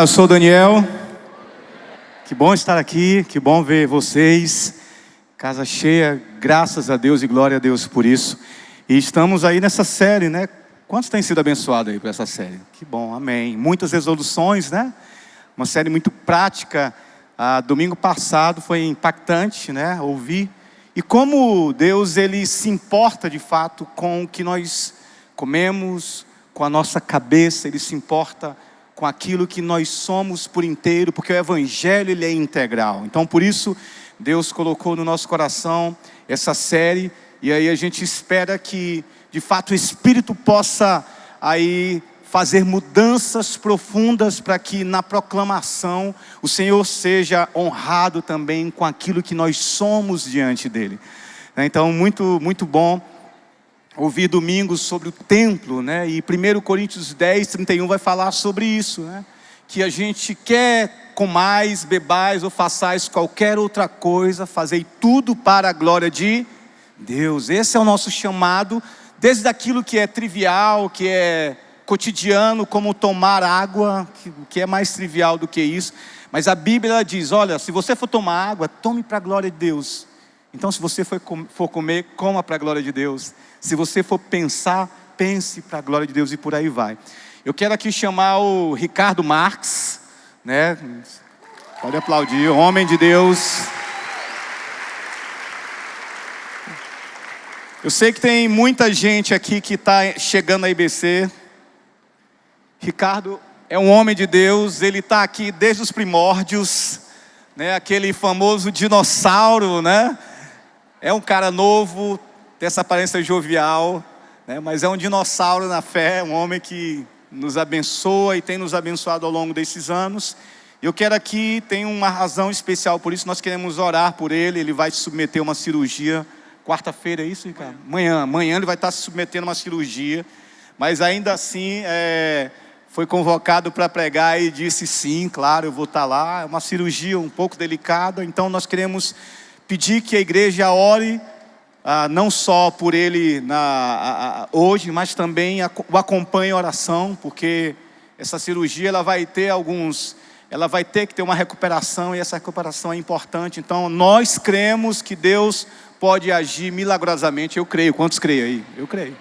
eu sou o Daniel. Que bom estar aqui, que bom ver vocês. Casa cheia, graças a Deus e glória a Deus por isso. E estamos aí nessa série, né? Quantos têm sido abençoados aí por essa série? Que bom, amém. Muitas resoluções, né? Uma série muito prática. Domingo passado foi impactante, né? Ouvir. E como Deus, Ele se importa de fato com o que nós comemos, com a nossa cabeça. Ele se importa com aquilo que nós somos por inteiro, porque o Evangelho, ele é integral. Então, por isso, Deus colocou no nosso coração essa série, e aí a gente espera que, de fato, o Espírito possa aí fazer mudanças profundas para que na proclamação o Senhor seja honrado também com aquilo que nós somos diante dEle. Então, muito bom ouvir domingo sobre o templo, né? E 1 Coríntios 10, 31 vai falar sobre isso, né? Que a gente quer comais, bebais ou façais qualquer outra coisa, fazei tudo para a glória de Deus. Esse é o nosso chamado, desde aquilo que é trivial, que é cotidiano, como tomar água, que é mais trivial do que isso. Mas a Bíblia diz, olha, se você for tomar água, tome para a glória de Deus. Então, se você for comer, coma para a glória de Deus. Se você for pensar, pense para a glória de Deus, e por aí vai. Eu quero aqui chamar o Ricardo Marques, né? Pode aplaudir, homem de Deus. Eu sei que tem muita gente aqui que está chegando na IBC. Ricardo é um homem de Deus, ele está aqui desde os primórdios, né? Aquele famoso dinossauro, né? É um cara novo, tem essa aparência jovial, né? Mas é um dinossauro na fé, um homem que nos abençoa e tem nos abençoado ao longo desses anos. Eu quero aqui, tem uma razão especial por isso, nós queremos orar por ele. Ele vai se submeter a uma cirurgia, quarta-feira, é isso, Ricardo? Amanhã ele vai estar se submetendo a uma cirurgia, mas ainda assim, foi convocado para pregar e disse sim, claro, eu vou estar lá. É uma cirurgia um pouco delicada, então nós queremos pedir que a igreja ore, não só por ele hoje, mas também o acompanhe em oração, porque essa cirurgia ela vai ter que ter uma recuperação, e essa recuperação é importante. Então nós cremos que Deus pode agir milagrosamente. Eu creio. Quantos creem aí? Eu creio.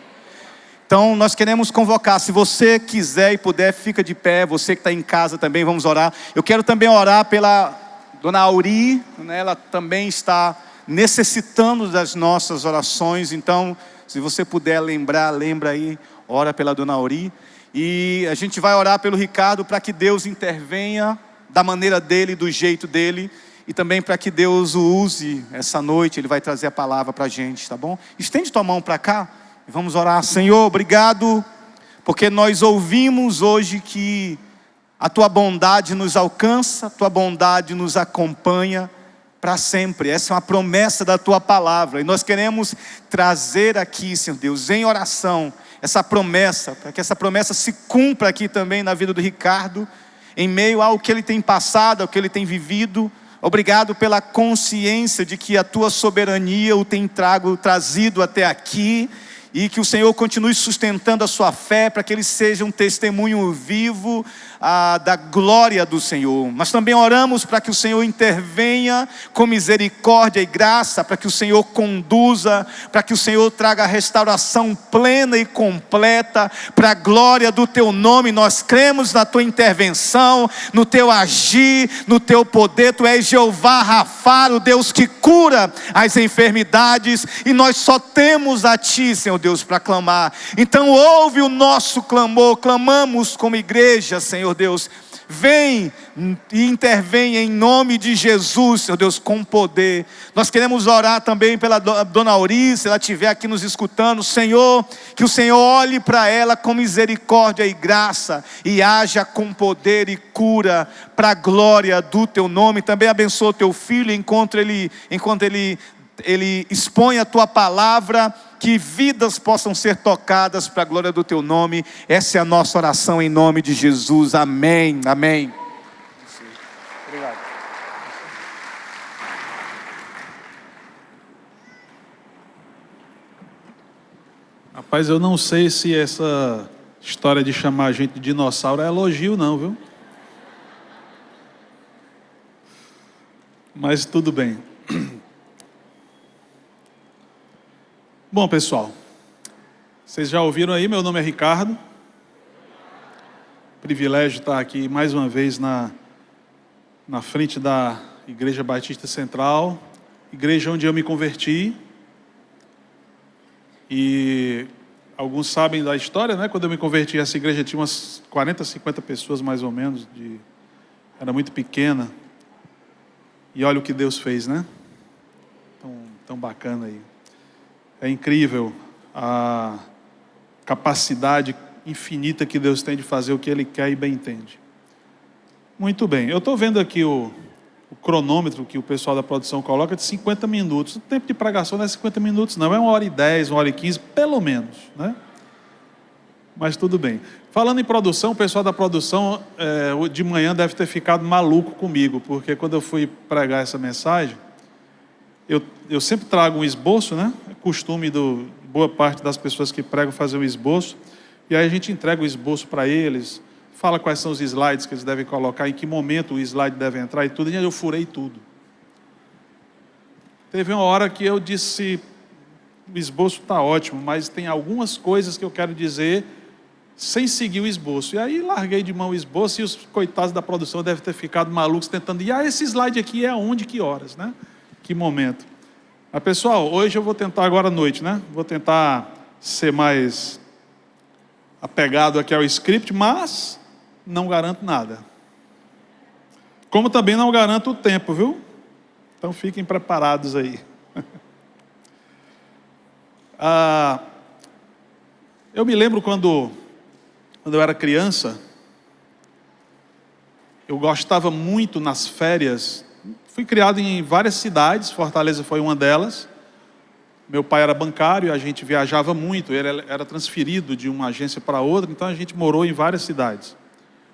Então nós queremos convocar, se você quiser e puder, fica de pé. Você que está em casa também, vamos orar. Eu quero também orar pela Dona Auri, né? Ela também está necessitando das nossas orações. Então, se você puder lembra aí, ora pela Dona Auri. E a gente vai orar pelo Ricardo para que Deus intervenha da maneira dele, do jeito dele. E também para que Deus o use essa noite. Ele vai trazer a palavra para a gente, tá bom? Estende tua mão para cá e vamos orar. Senhor, obrigado, porque nós ouvimos hoje que a tua bondade nos alcança, a tua bondade nos acompanha para sempre. Essa é uma promessa da tua palavra. E nós queremos trazer aqui, Senhor Deus, em oração, essa promessa, para que essa promessa se cumpra aqui também na vida do Ricardo, em meio ao que ele tem passado, ao que ele tem vivido. Obrigado pela consciência de que a tua soberania o tem trazido até aqui, e que o Senhor continue sustentando a sua fé, para que ele seja um testemunho vivo da glória do Senhor. Mas também oramos para que o Senhor intervenha com misericórdia e graça, para que o Senhor conduza, para que o Senhor traga a restauração plena e completa, para a glória do teu nome. Nós cremos na tua intervenção, no teu agir, no teu poder. Tu és Jeová Rafa, o Deus que cura as enfermidades, e nós só temos a ti, Senhor Deus, para clamar. Então ouve o nosso clamor. Clamamos como igreja, Senhor Deus, vem e intervém em nome de Jesus, Senhor Deus, com poder. Nós queremos orar também pela Dona Auri, se ela estiver aqui nos escutando, Senhor, que o Senhor olhe para ela com misericórdia e graça, e haja com poder e cura, para a glória do teu nome. Também abençoa o teu filho, enquanto ele expõe a tua palavra, que vidas possam ser tocadas para a glória do teu nome. Essa é a nossa oração em nome de Jesus, amém, amém. Obrigado. Rapaz, eu não sei se essa história de chamar a gente de dinossauro é elogio não, viu? Mas tudo bem. Bom, pessoal, vocês já ouviram aí, meu nome é Ricardo. Privilégio estar aqui mais uma vez na frente da Igreja Batista Central, igreja onde eu me converti. E alguns sabem da história, né? Quando eu me converti, essa igreja tinha umas 40, 50 pessoas mais ou menos, era muito pequena. E olha o que Deus fez, né? Tão bacana aí. É incrível a capacidade infinita que Deus tem de fazer o que Ele quer e bem entende. Muito bem, eu estou vendo aqui o cronômetro que o pessoal da produção coloca de 50 minutos. O tempo de pregação não é 50 minutos, não. É 1h10, 1h15, pelo menos, né? Mas tudo bem. Falando em produção, o pessoal da produção de manhã deve ter ficado maluco comigo, porque quando eu fui pregar essa mensagem, eu sempre trago um esboço, né? É costume boa parte das pessoas que pregam fazer um esboço, e aí a gente entrega o esboço para eles, fala quais são os slides que eles devem colocar, em que momento o slide deve entrar e tudo, e aí eu furei tudo. Teve uma hora que eu disse, o esboço está ótimo, mas tem algumas coisas que eu quero dizer sem seguir o esboço. E aí larguei de mão o esboço e os coitados da produção devem ter ficado malucos tentando, esse slide aqui é onde, que horas, né? Que momento. Mas pessoal, hoje eu vou tentar agora à noite, né? Vou tentar ser mais apegado aqui ao script, mas não garanto nada. Como também não garanto o tempo, viu? Então fiquem preparados aí. Eu me lembro quando eu era criança, eu gostava muito nas férias. Fui criado em várias cidades, Fortaleza foi uma delas. Meu pai era bancário, a gente viajava muito, ele era transferido de uma agência para outra, então a gente morou em várias cidades.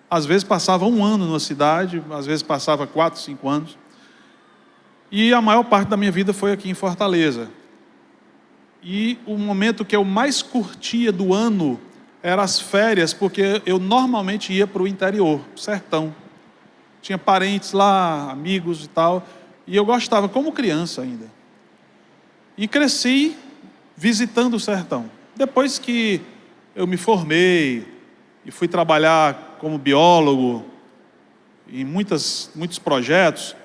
Às vezes passava 1 ano numa cidade, às vezes passava 4, 5 anos. E a maior parte da minha vida foi aqui em Fortaleza. E o momento que eu mais curtia do ano eram as férias, porque eu normalmente ia para o interior, sertão. Tinha parentes lá, amigos e tal, e eu gostava como criança ainda. E cresci visitando o sertão. Depois que eu me formei e fui trabalhar como biólogo em muitos projetos,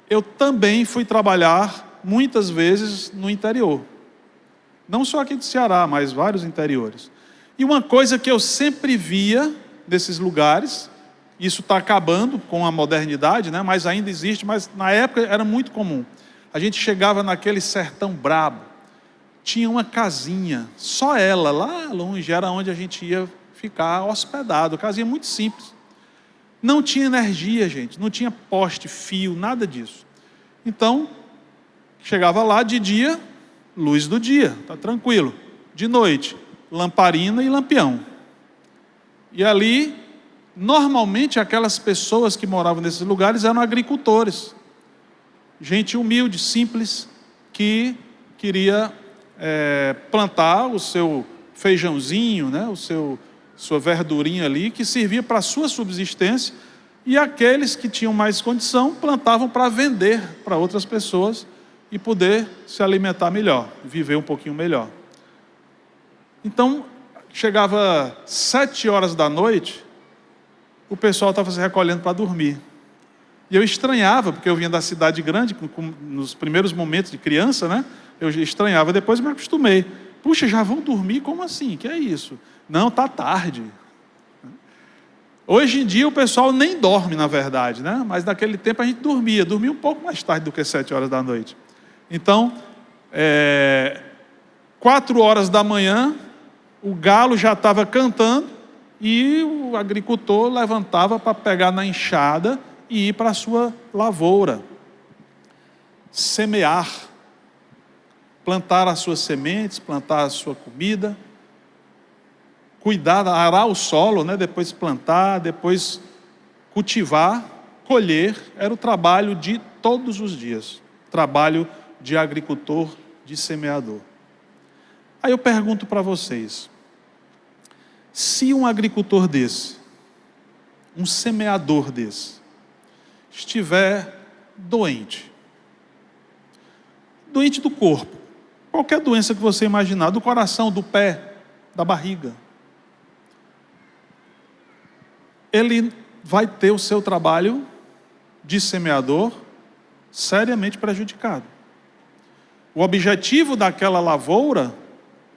eu também fui trabalhar muitas vezes no interior. Não só aqui do Ceará, mas vários interiores. E uma coisa que eu sempre via nesses lugares, isso está acabando com a modernidade, né? Mas ainda existe, mas na época era muito comum. A gente chegava naquele sertão brabo, tinha uma casinha, só ela, lá longe, era onde a gente ia ficar hospedado, casinha muito simples. Não tinha energia, gente, não tinha poste, fio, nada disso. Então, chegava lá de dia, luz do dia, tá tranquilo. De noite, lamparina e lampião. E ali, normalmente aquelas pessoas que moravam nesses lugares eram agricultores. Gente humilde, simples, que queria plantar o seu feijãozinho, né, sua verdurinha ali, que servia para a sua subsistência, e aqueles que tinham mais condição plantavam para vender para outras pessoas e poder se alimentar melhor, viver um pouquinho melhor. Então, chegava 7 horas da noite, o pessoal estava se recolhendo para dormir. E eu estranhava, porque eu vinha da cidade grande, nos primeiros momentos de criança, né? Eu estranhava, depois me acostumei. Puxa, já vão dormir? Como assim? Que é isso? Não, está tarde. Hoje em dia o pessoal nem dorme, na verdade, né? Mas naquele tempo a gente dormia um pouco mais tarde do que 7 horas da noite. Então, 4 horas da manhã, o galo já estava cantando e o agricultor levantava para pegar na enxada e ir para a sua lavoura. Semear, plantar as suas sementes, plantar a sua comida, cuidar, arar o solo, né? Depois plantar, depois cultivar, colher, era o trabalho de todos os dias, trabalho de agricultor, de semeador. Aí eu pergunto para vocês, se um agricultor desse, um semeador desse, estiver doente, doente do corpo, qualquer doença que você imaginar, do coração, do pé, da barriga, ele vai ter o seu trabalho de semeador seriamente prejudicado. O objetivo daquela lavoura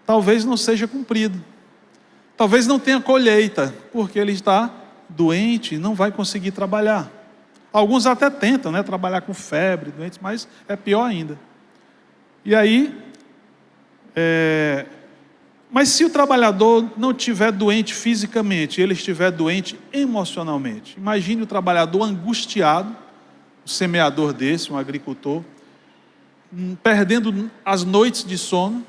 talvez não seja cumprido. Talvez não tenha colheita, porque ele está doente e não vai conseguir trabalhar. Alguns até tentam, né, trabalhar com febre, doentes, mas é pior ainda. E aí, mas se o trabalhador não estiver doente fisicamente, ele estiver doente emocionalmente, imagine o trabalhador angustiado, um semeador desse, um agricultor, perdendo as noites de sono,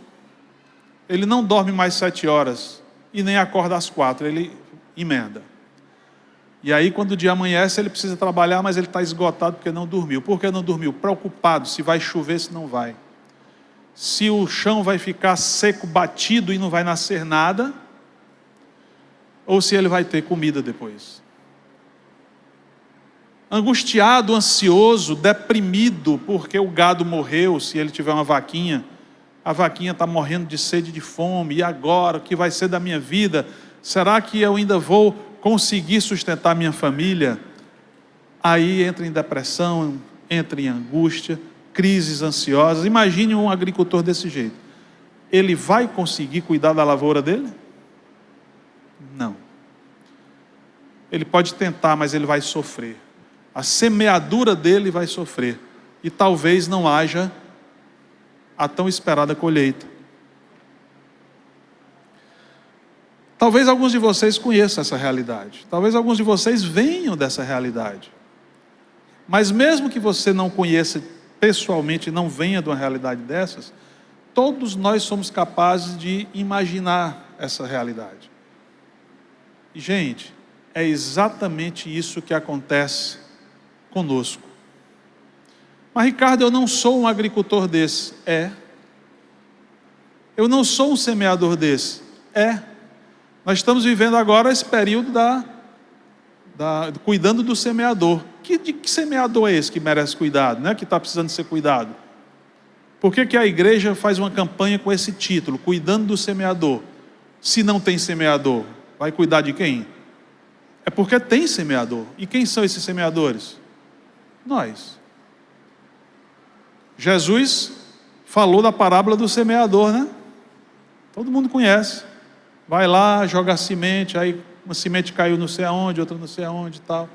ele não dorme mais 7 horas e nem acorda às 4, ele emenda. E aí quando o dia amanhece ele precisa trabalhar, mas ele está esgotado porque não dormiu. Por que não dormiu? Preocupado se vai chover, se não vai. Se o chão vai ficar seco, batido e não vai nascer nada, ou se ele vai ter comida depois. Angustiado, ansioso, deprimido, porque o gado morreu, se ele tiver uma vaquinha, a vaquinha está morrendo de sede e de fome, e agora, o que vai ser da minha vida? Será que eu ainda vou conseguir sustentar minha família? Aí entra em depressão, entra em angústia, crises ansiosas. Imagine um agricultor desse jeito. Ele vai conseguir cuidar da lavoura dele? Não. Ele pode tentar, mas ele vai sofrer. A semeadura dele vai sofrer. E talvez não haja a tão esperada colheita. Talvez alguns de vocês conheçam essa realidade. Talvez alguns de vocês venham dessa realidade. Mas mesmo que você não conheça pessoalmente, não venha de uma realidade dessas, todos nós somos capazes de imaginar essa realidade. E, gente, é exatamente isso que acontece conosco. Mas, Ricardo, eu não sou um agricultor desse. Eu não sou um semeador desse. Nós estamos vivendo agora esse período cuidando do semeador. Que semeador é esse que merece cuidado, né? Que está precisando ser cuidado? Por que a igreja faz uma campanha com esse título, cuidando do semeador? Se não tem semeador, vai cuidar de quem? É porque tem semeador. E quem são esses semeadores? Nós. Jesus falou da parábola do semeador, né? Todo mundo conhece. Vai lá, joga a semente, aí uma semente caiu não sei aonde, outra não sei aonde e tal.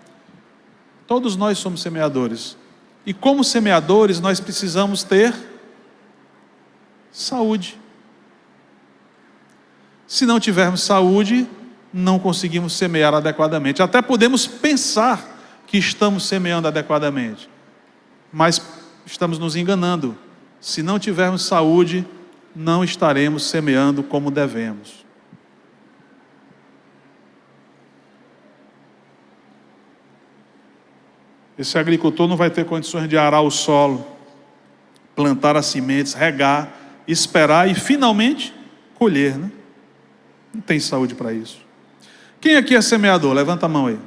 Todos nós somos semeadores. E como semeadores, nós precisamos ter saúde. Se não tivermos saúde, não conseguimos semear adequadamente. Até podemos pensar que estamos semeando adequadamente, mas estamos nos enganando. Se não tivermos saúde, não estaremos semeando como devemos. Esse agricultor não vai ter condições de arar o solo, plantar as sementes, regar, esperar e finalmente colher, né? Não tem saúde para isso. Quem aqui é semeador? Levanta a mão aí.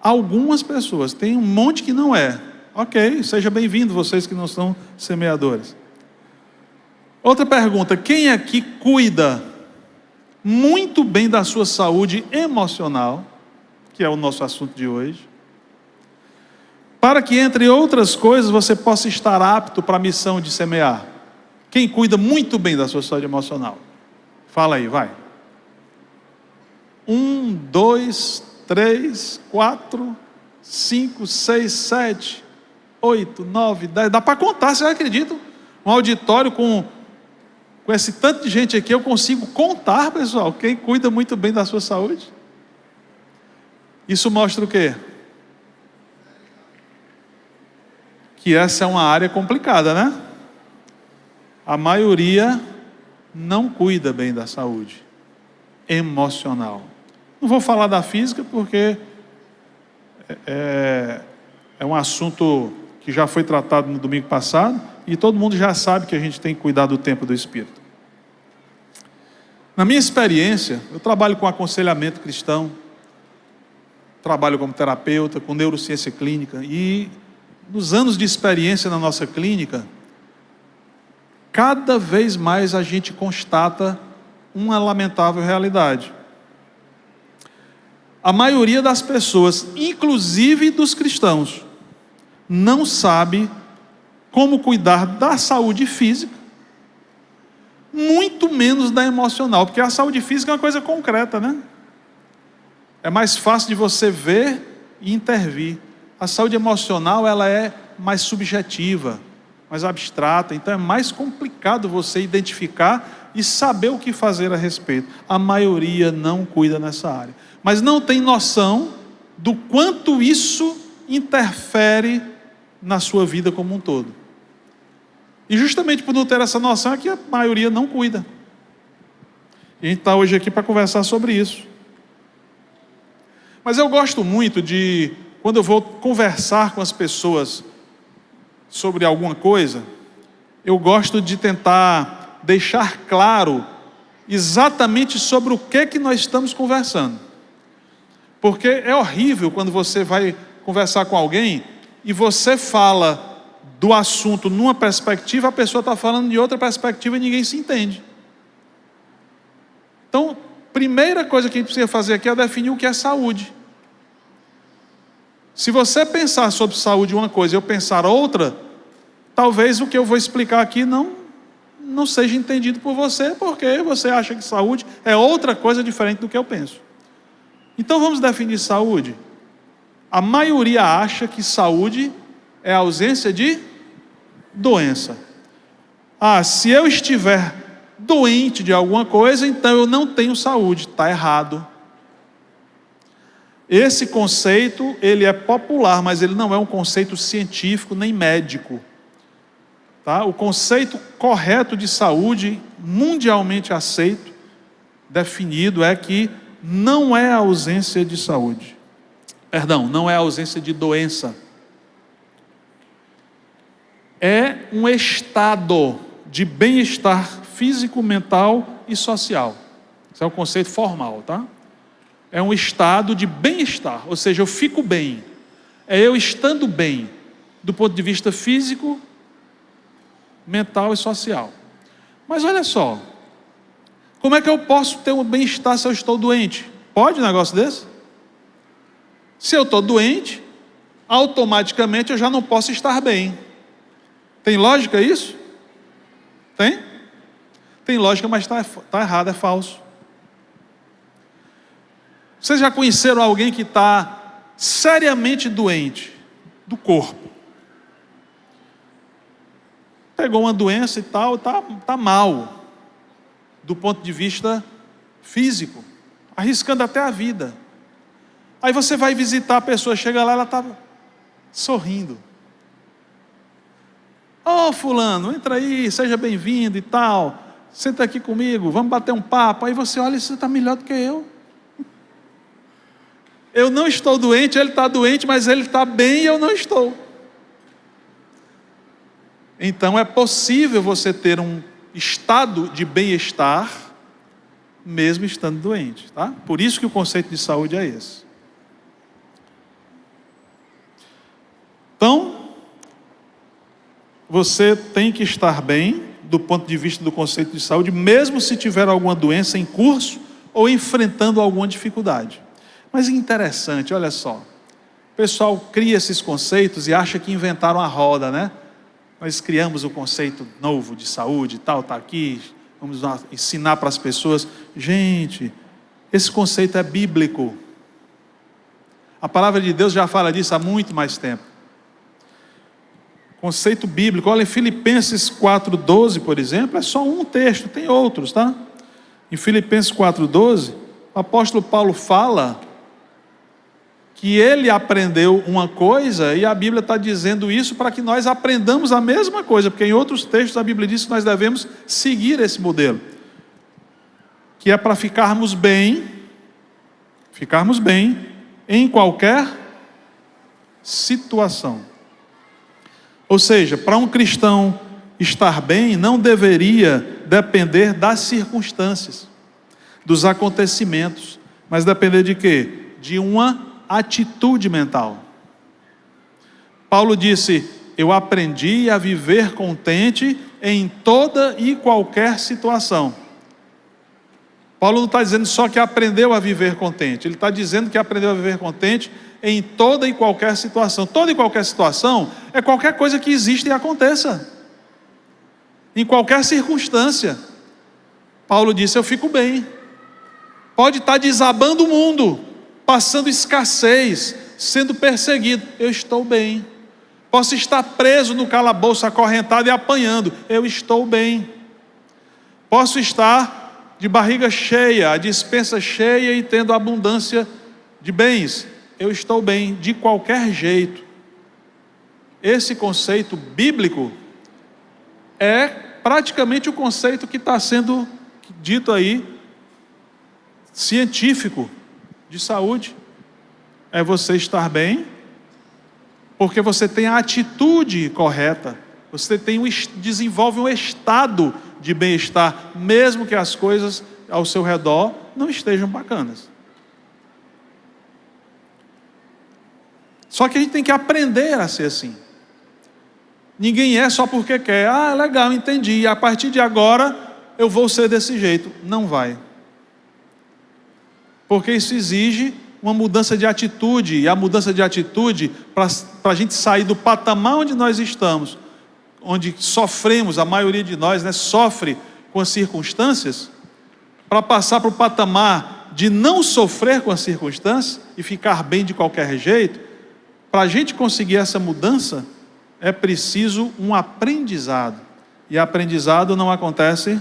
Algumas pessoas, tem um monte que não é. Ok, seja bem-vindo vocês que não são semeadores. Outra pergunta, quem aqui cuida muito bem da sua saúde emocional, que é o nosso assunto de hoje, para que, entre outras coisas, você possa estar apto para a missão de semear? Quem cuida muito bem da sua saúde emocional? Fala aí, vai. 1, 2, 3, 4, 5, 6, 7, 8, 9, 10. Dá para contar, vocês acreditam? Um auditório com esse tanto de gente aqui, eu consigo contar, pessoal, quem cuida muito bem da sua saúde. Isso mostra o quê? Que essa é uma área complicada, né? A maioria não cuida bem da saúde emocional. Não vou falar da física porque é um assunto que já foi tratado no domingo passado e todo mundo já sabe que a gente tem que cuidar do templo do Espírito. Na minha experiência, eu trabalho com aconselhamento cristão, trabalho como terapeuta, com neurociência clínica, e nos anos de experiência na nossa clínica, cada vez mais a gente constata uma lamentável realidade. A maioria das pessoas, inclusive dos cristãos, não sabe como cuidar da saúde física, muito menos da emocional, porque a saúde física é uma coisa concreta, né? É mais fácil de você ver e intervir. A saúde emocional, ela é mais subjetiva, mais abstrata, então é mais complicado você identificar e saber o que fazer a respeito. A maioria não cuida nessa área, mas não tem noção do quanto isso interfere na sua vida como um todo. E justamente por não ter essa noção é que a maioria não cuida. E a gente está hoje aqui para conversar sobre isso. Mas eu gosto muito de, quando eu vou conversar com as pessoas sobre alguma coisa, eu gosto de tentar deixar claro exatamente sobre o que nós estamos conversando. Porque é horrível quando você vai conversar com alguém e você fala do assunto numa perspectiva, a pessoa está falando de outra perspectiva e ninguém se entende. Então, primeira coisa que a gente precisa fazer aqui é definir o que é saúde. Se você pensar sobre saúde uma coisa e eu pensar outra, talvez o que eu vou explicar aqui não seja entendido por você, porque você acha que saúde é outra coisa diferente do que eu penso. Então vamos definir saúde. A maioria acha que saúde é a ausência de doença. Se eu estiver doente de alguma coisa, então eu não tenho saúde. Está errado. Esse conceito, ele é popular, mas ele não é um conceito científico nem médico. Tá? O conceito correto de saúde, mundialmente aceito, definido, é que não é a ausência de saúde. Perdão, não é a ausência de doença. É um estado de bem-estar físico, mental e social. Esse é o conceito formal, tá? É um estado de bem-estar, ou seja, eu fico bem. É eu estando bem, do ponto de vista físico, mental e social. Mas olha só, como é que eu posso ter um bem-estar se eu estou doente? Pode um negócio desse? Se eu estou doente, automaticamente eu já não posso estar bem. Tem lógica isso? Tem? Tem lógica, mas está errado, é falso. Vocês já conheceram alguém que está seriamente doente do corpo? Pegou uma doença e tal, está mal, do ponto de vista físico, arriscando até a vida. Aí você vai visitar a pessoa, chega lá, ela está sorrindo. Fulano, entra aí, seja bem-vindo e tal, senta aqui comigo, vamos bater um papo. Aí você olha, você está melhor do que eu. Eu não estou doente, ele está doente, mas ele está bem e eu não estou. Então é possível você ter um estado de bem-estar, mesmo estando doente, tá? Por isso que o conceito de saúde é esse. Então, você tem que estar bem, do ponto de vista do conceito de saúde, mesmo se tiver alguma doença em curso ou enfrentando alguma dificuldade. Mas é interessante, olha só, o pessoal cria esses conceitos e acha que inventaram a roda, né? Nós criamos o conceito novo de saúde e tal, está aqui, vamos ensinar para as pessoas. Gente, esse conceito é bíblico. A palavra de Deus já fala disso há muito mais tempo. Conceito bíblico, olha em Filipenses 4,12, por exemplo, é só um texto, tem outros, tá? Em Filipenses 4,12, o apóstolo Paulo fala que ele aprendeu uma coisa e a Bíblia está dizendo isso para que nós aprendamos a mesma coisa, porque em outros textos a Bíblia diz que nós devemos seguir esse modelo, que é para ficarmos bem em qualquer situação. Ou seja, para um cristão estar bem não deveria depender das circunstâncias, dos acontecimentos, mas depender de quê? De uma atitude mental. Paulo disse: eu aprendi a viver contente em toda e qualquer situação. Paulo não está dizendo só que aprendeu a viver contente, ele está dizendo que aprendeu a viver contente em toda e qualquer situação. Toda e qualquer situação é qualquer coisa que exista e aconteça, em qualquer circunstância. Paulo disse: eu fico bem. Pode estar desabando o mundo, passando escassez, sendo perseguido, eu estou bem. Posso estar preso no calabouço, acorrentado e apanhando, eu estou bem. Posso estar de barriga cheia, a despensa cheia e tendo abundância de bens, eu estou bem, de qualquer jeito. Esse conceito bíblico é praticamente o conceito que está sendo dito aí, científico, de saúde. É você estar bem, porque você tem a atitude correta, você desenvolve um estado de bem-estar, mesmo que as coisas ao seu redor não estejam bacanas. Só que a gente tem que aprender a ser assim. Ninguém é só porque quer. Ah, legal, entendi, a partir de agora eu vou ser desse jeito. Não vai. Porque isso exige uma mudança de atitude, e a mudança de atitude, para a gente sair do patamar onde nós estamos, onde sofremos, a maioria de nós, né, sofre com as circunstâncias, para passar para o patamar de não sofrer com as circunstâncias e ficar bem de qualquer jeito. Para a gente conseguir essa mudança, é preciso um aprendizado, e aprendizado não acontece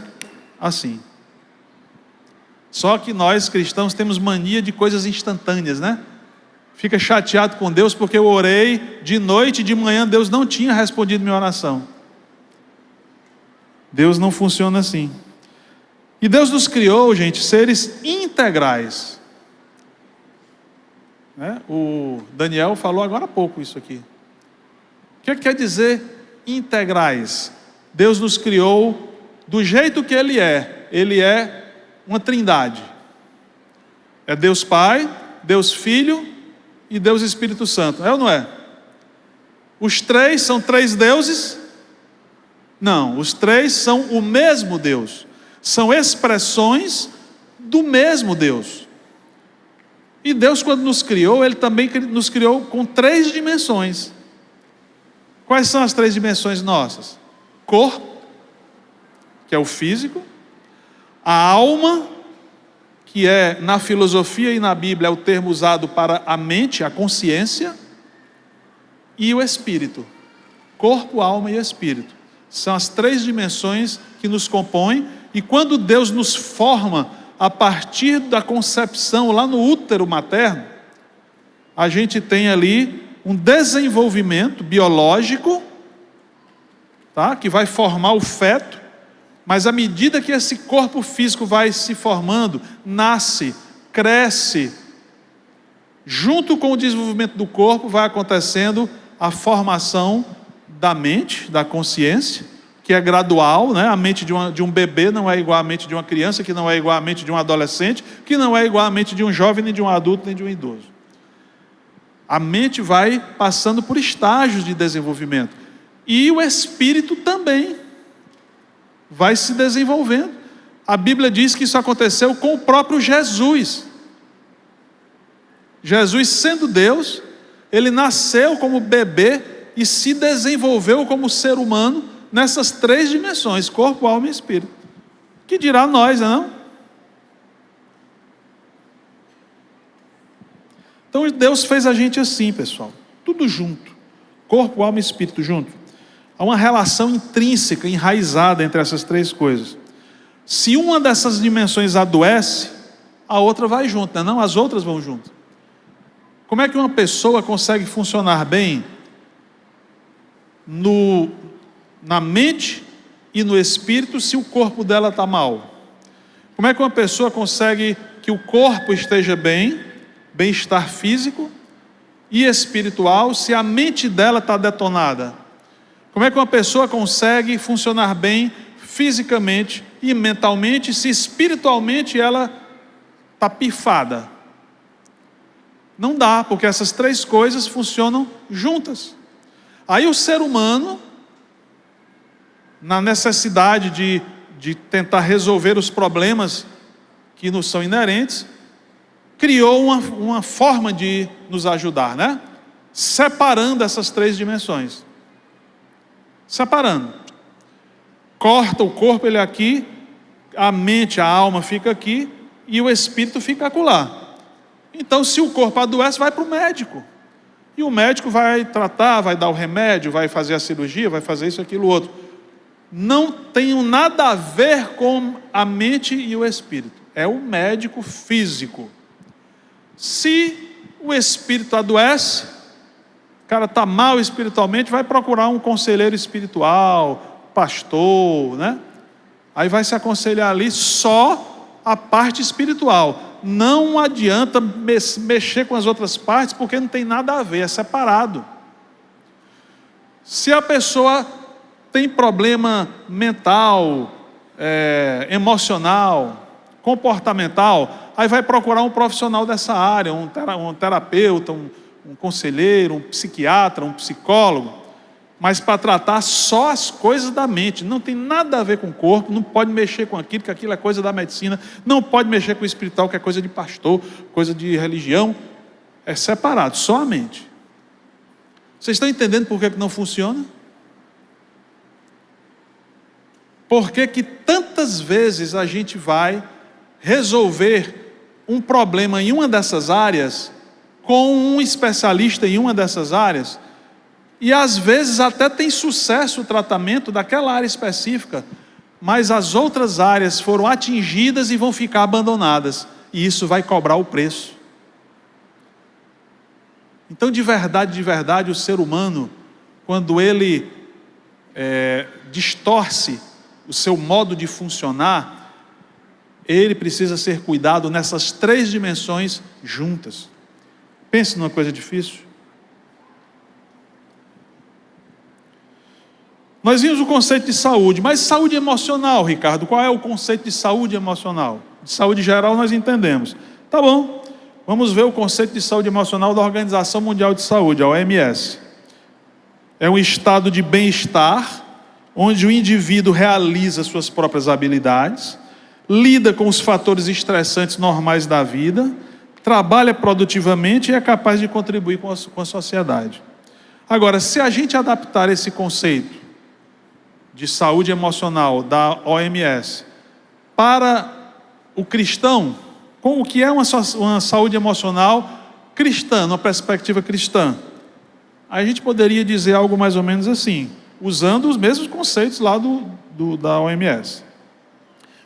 assim. Só que nós cristãos temos mania de coisas instantâneas, né? Fica chateado com Deus porque eu orei de noite e de manhã Deus não tinha respondido minha oração. Deus não funciona assim. E Deus nos criou, gente, seres integrais. Né? O Daniel falou agora há pouco isso aqui. O que quer dizer integrais? Deus nos criou do jeito que Ele é. Ele é uma trindade. É Deus Pai, Deus Filho e Deus Espírito Santo. É ou não é? Os três são três deuses? Não, os três são o mesmo Deus. São expressões do mesmo Deus. E Deus, quando nos criou, Ele também nos criou com três dimensões. Quais são as três dimensões nossas? Corpo, que é o físico. A alma, que é na filosofia e na Bíblia é o termo usado para a mente, a consciência, e o espírito. Corpo, alma e espírito. São as três dimensões que nos compõem, e quando Deus nos forma a partir da concepção lá no útero materno, a gente tem ali um desenvolvimento biológico, tá? Que vai formar o feto. Mas à medida que esse corpo físico vai se formando, nasce, cresce, junto com o desenvolvimento do corpo vai acontecendo a formação da mente, da consciência, que é gradual, né? A mente de um bebê não é igual à mente de uma criança, que não é igual à mente de um adolescente, que não é igual à mente de um jovem, nem de um adulto, nem de um idoso. A mente vai passando por estágios de desenvolvimento. E o espírito também vai se desenvolvendo. A Bíblia diz que isso aconteceu com o próprio Jesus. Jesus, sendo Deus, Ele nasceu como bebê e se desenvolveu como ser humano nessas três dimensões, corpo, alma e espírito. Que dirá nós, não? Então Deus fez a gente assim, pessoal, tudo junto, corpo, alma e espírito junto. Há uma relação intrínseca, enraizada entre essas três coisas. Se uma dessas dimensões adoece, a outra vai junto, né? Não, as outras vão junto. Como é que uma pessoa consegue funcionar bem na mente e no espírito se o corpo dela está mal? Como é que uma pessoa consegue que o corpo esteja bem, bem-estar físico e espiritual, se a mente dela está detonada? Como é que uma pessoa consegue funcionar bem fisicamente e mentalmente se espiritualmente ela está pifada? Não dá, porque essas três coisas funcionam juntas. Aí o ser humano, na necessidade de tentar resolver os problemas que nos são inerentes, criou uma forma de nos ajudar, né? Separando essas três dimensões. Separando. Corta o corpo, ele aqui, a mente, a alma fica aqui, e o espírito fica acolá. Então, se o corpo adoece, vai para o médico. E o médico vai tratar, vai dar o remédio, vai fazer a cirurgia, vai fazer isso, aquilo, outro. Não tem nada a ver com a mente e o espírito. É o médico físico. Se o espírito adoece, o cara está mal espiritualmente, vai procurar um conselheiro espiritual, pastor, né? Aí vai se aconselhar ali só a parte espiritual. Não adianta mexer com as outras partes, porque não tem nada a ver, é separado. Se a pessoa tem problema mental, emocional, comportamental, aí vai procurar um profissional dessa área, um terapeuta, um conselheiro, um psiquiatra, um psicólogo, mas para tratar só as coisas da mente. Não tem nada a ver com o corpo, não pode mexer com aquilo, que aquilo é coisa da medicina, não pode mexer com o espiritual, que é coisa de pastor, coisa de religião. É separado, só a mente. Vocês estão entendendo por que não funciona? Por que tantas vezes a gente vai resolver um problema em uma dessas áreas com um especialista em uma dessas áreas, e às vezes até tem sucesso o tratamento daquela área específica, mas as outras áreas foram atingidas e vão ficar abandonadas, e isso vai cobrar o preço. Então, de verdade, o ser humano, quando ele distorce o seu modo de funcionar, ele precisa ser cuidado nessas três dimensões juntas. Pense numa coisa difícil. Nós vimos o conceito de saúde, mas saúde emocional, Ricardo, qual é o conceito de saúde emocional? De saúde geral nós entendemos. Tá bom, vamos ver o conceito de saúde emocional da Organização Mundial de Saúde, a OMS. É um estado de bem-estar, onde o indivíduo realiza suas próprias habilidades, lida com os fatores estressantes normais da vida, trabalha produtivamente e é capaz de contribuir com a sociedade. Agora, se a gente adaptar esse conceito de saúde emocional da OMS para o cristão, com o que é uma saúde emocional cristã, numa perspectiva cristã, a gente poderia dizer algo mais ou menos assim, usando os mesmos conceitos lá da OMS.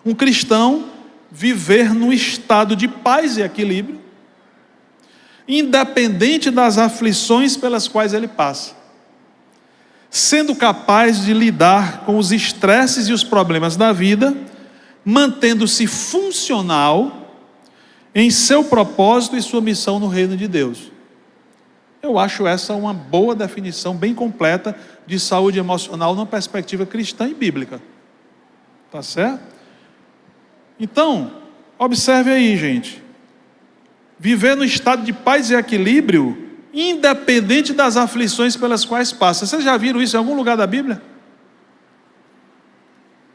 Um cristão viver num estado de paz e equilíbrio, independente das aflições pelas quais ele passa, sendo capaz de lidar com os estresses e os problemas da vida, mantendo-se funcional em seu propósito e sua missão no reino de Deus. Eu acho essa uma boa definição, bem completa, de saúde emocional numa perspectiva cristã e bíblica. Tá certo? Então, observe aí, gente. Viver no estado de paz e equilíbrio, independente das aflições pelas quais passa. Vocês já viram isso em algum lugar da Bíblia?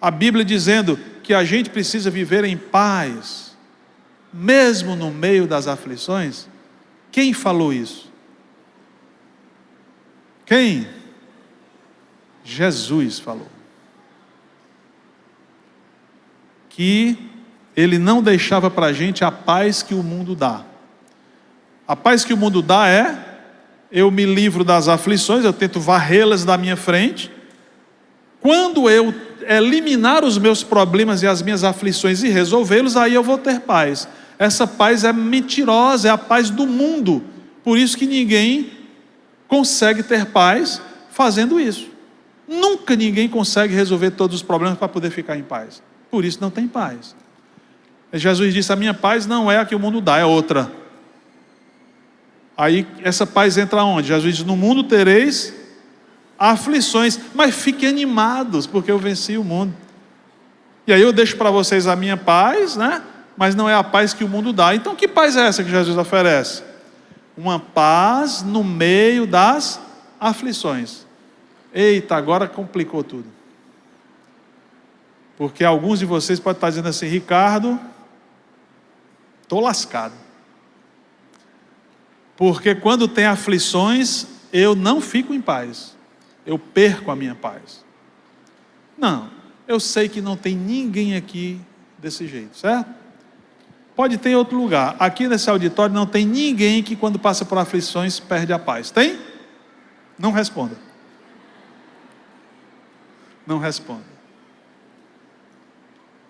A Bíblia dizendo que a gente precisa viver em paz, mesmo no meio das aflições. Quem falou isso? Quem? Jesus falou. Que Ele não deixava para a gente a paz que o mundo dá. A paz que o mundo dá é: eu me livro das aflições, eu tento varrê-las da minha frente. Quando eu eliminar os meus problemas e as minhas aflições e resolvê-los, aí eu vou ter paz. Essa paz é mentirosa, é a paz do mundo. Por isso que ninguém consegue ter paz fazendo isso. Nunca ninguém consegue resolver todos os problemas para poder ficar em paz. Por isso não tem paz. Jesus disse: a minha paz não é a que o mundo dá, é outra. Aí essa paz entra onde? Jesus diz: no mundo tereis aflições, mas fiquem animados, porque eu venci o mundo. E aí eu deixo para vocês a minha paz, né? Mas não é a paz que o mundo dá. Então que paz é essa que Jesus oferece? Uma paz no meio das aflições. Eita, agora complicou tudo. Porque alguns de vocês podem estar dizendo assim: Ricardo, estou lascado. Porque quando tem aflições, eu não fico em paz. Eu perco a minha paz. Não, eu sei que não tem ninguém aqui desse jeito, certo? Pode ter em outro lugar. Aqui nesse auditório não tem ninguém que quando passa por aflições perde a paz. Tem? Não responda. Não responda.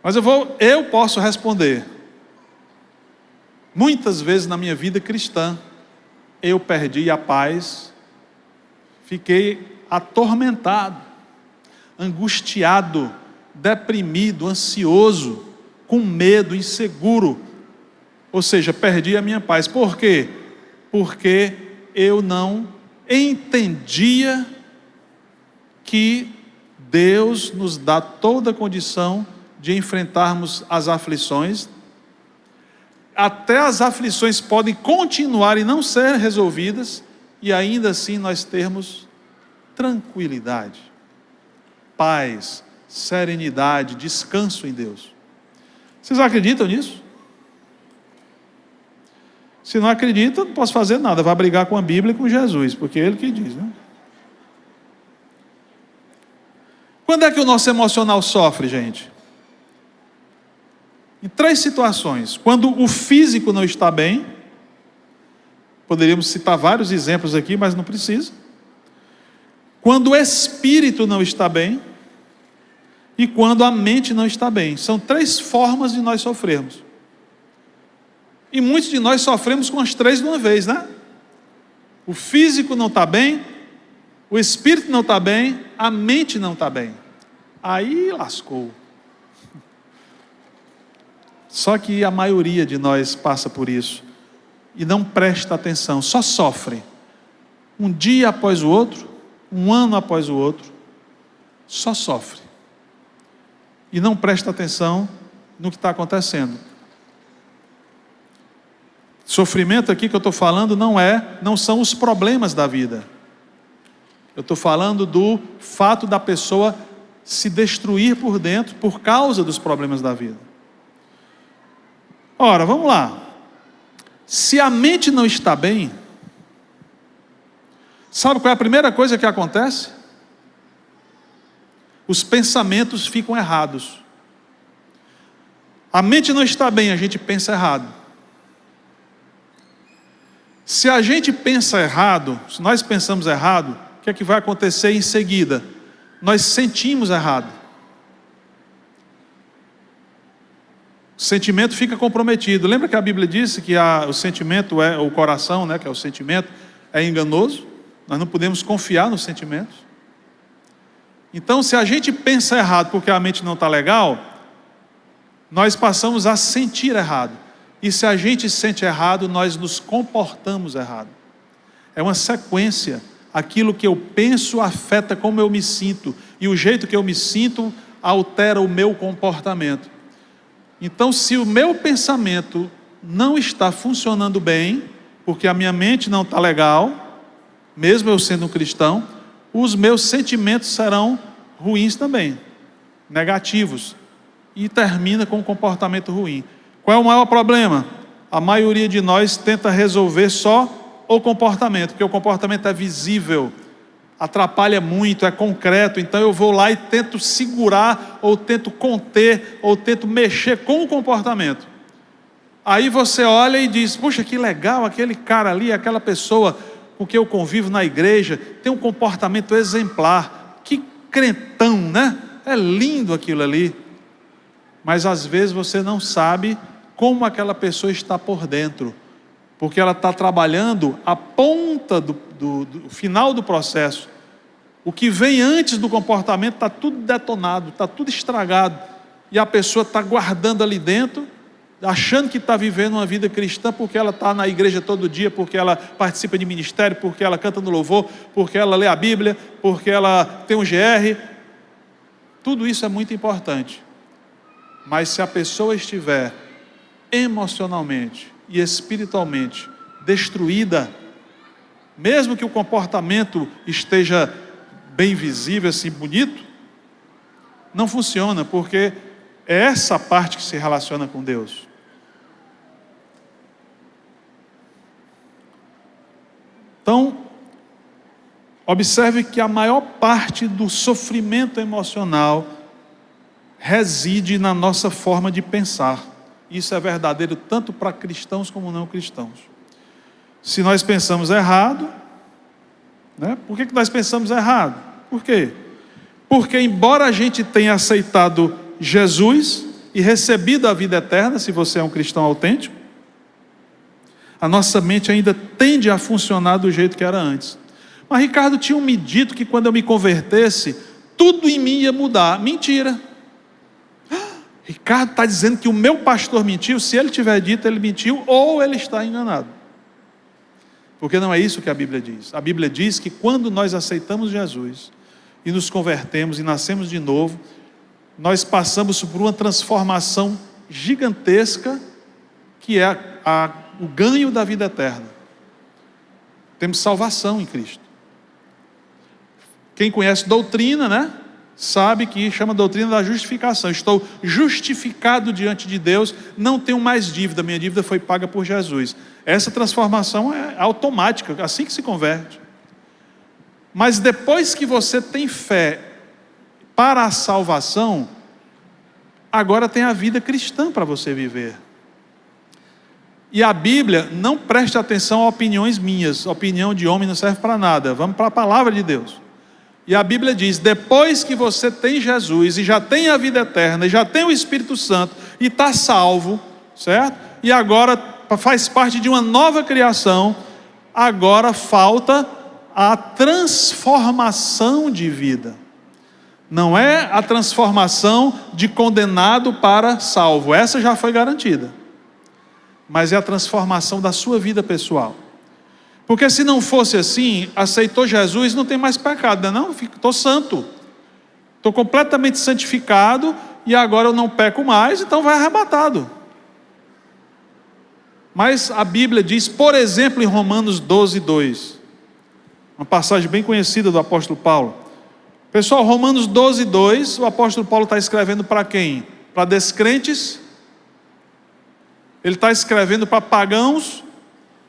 Mas eu posso responder. Muitas vezes na minha vida cristã, eu perdi a paz, fiquei atormentado, angustiado, deprimido, ansioso, com medo, inseguro. Ou seja, perdi a minha paz. Por quê? Porque eu não entendia que Deus nos dá toda a condição de enfrentarmos as aflições. Até as aflições podem continuar e não ser resolvidas, e ainda assim nós termos tranquilidade, paz, serenidade, descanso em Deus. Vocês acreditam nisso? Se não acreditam, não posso fazer nada, vai brigar com a Bíblia e com Jesus, porque é Ele que diz, né? Quando é que o nosso emocional sofre, gente? Em 3 situações. Quando o físico não está bem, poderíamos citar vários exemplos aqui, mas não precisa. Quando o espírito não está bem, e quando a mente não está bem. São 3 formas de nós sofrermos. E muitos de nós sofremos com as 3 de uma vez, né? O físico não está bem, o espírito não está bem, a mente não está bem. Aí lascou. Só que a maioria de nós passa por isso e não presta atenção, só sofre. Um dia após o outro, um ano após o outro, só sofre. E não presta atenção no que está acontecendo. Sofrimento aqui que eu estou falando não são os problemas da vida. Eu estou falando do fato da pessoa se destruir por dentro por causa dos problemas da vida. Ora, vamos lá. Se a mente não está bem, sabe qual é a primeira coisa que acontece? Os pensamentos ficam errados. A mente não está bem, a gente pensa errado. Se a gente pensa errado, se nós pensamos errado, o que é que vai acontecer em seguida? Nós sentimos errado. O sentimento fica comprometido. Lembra que a Bíblia disse que o sentimento o coração, né, que é o sentimento, é enganoso? Nós não podemos confiar nos sentimentos. Então, se a gente pensa errado porque a mente não está legal, nós passamos a sentir errado. E se a gente sente errado, nós nos comportamos errado. É uma sequência. Aquilo que eu penso afeta como eu me sinto. E o jeito que eu me sinto altera o meu comportamento. Então, se o meu pensamento não está funcionando bem, porque a minha mente não está legal, mesmo eu sendo um cristão, os meus sentimentos serão ruins também, negativos, e termina com um comportamento ruim. Qual é o maior problema? A maioria de nós tenta resolver só o comportamento, porque o comportamento é visível, atrapalha muito, é concreto, então eu vou lá e tento segurar, ou tento conter, ou tento mexer com o comportamento. Aí você olha e diz: puxa, que legal, aquele cara ali, aquela pessoa com quem eu convivo na igreja, tem um comportamento exemplar, que crentão, né? É lindo aquilo ali. Mas às vezes você não sabe como aquela pessoa está por dentro, porque ela está trabalhando a ponta do final do processo. O que vem antes do comportamento está tudo detonado, está tudo estragado, e a pessoa está guardando ali dentro, achando que está vivendo uma vida cristã, porque ela está na igreja todo dia, porque ela participa de ministério, porque ela canta no louvor, porque ela lê a Bíblia, porque ela tem um GR. Tudo isso é muito importante, mas se a pessoa estiver emocionalmente e espiritualmente destruída, mesmo que o comportamento esteja bem visível, assim, bonito, não funciona, porque é essa parte que se relaciona com Deus. Então, observe que a maior parte do sofrimento emocional reside na nossa forma de pensar. Isso é verdadeiro tanto para cristãos como não cristãos. Se nós pensamos errado, né? Por que nós pensamos errado? Por quê? Porque embora a gente tenha aceitado Jesus e recebido a vida eterna, se você é um cristão autêntico, a nossa mente ainda tende a funcionar do jeito que era antes. Mas Ricardo tinha me dito que quando eu me convertesse, tudo em mim ia mudar. Mentira. Ricardo está dizendo que o meu pastor mentiu. Se ele tiver dito, ele mentiu ou ele está enganado. Porque não é isso que a Bíblia diz. A Bíblia diz que quando nós aceitamos Jesus e nos convertemos e nascemos de novo, nós passamos por uma transformação gigantesca, que é o ganho da vida eterna. Temos salvação em Cristo. Quem conhece doutrina, né, sabe que chama doutrina da justificação. Estou justificado diante de Deus, não tenho mais dívida, minha dívida foi paga por Jesus. Essa transformação é automática, assim que se converte. Mas depois que você tem fé para a salvação, agora tem a vida cristã para você viver. E a Bíblia, não preste atenção a opiniões minhas, opinião de homem não serve para nada, vamos para a palavra de Deus. E a Bíblia diz, depois que você tem Jesus, e já tem a vida eterna, e já tem o Espírito Santo, e está salvo, certo? E agora faz parte de uma nova criação, agora falta a transformação de vida. Não é a transformação de condenado para salvo, essa já foi garantida. Mas é a transformação da sua vida pessoal. Porque se não fosse assim, aceitou Jesus, não tem mais pecado, não, estou santo. Estou completamente santificado e agora eu não peco mais, então vai arrebatado. Mas a Bíblia diz, por exemplo, em Romanos 12:2, uma passagem bem conhecida do apóstolo Paulo. Pessoal, Romanos 12:2, o apóstolo Paulo está escrevendo para quem? Para descrentes? Ele está escrevendo para pagãos?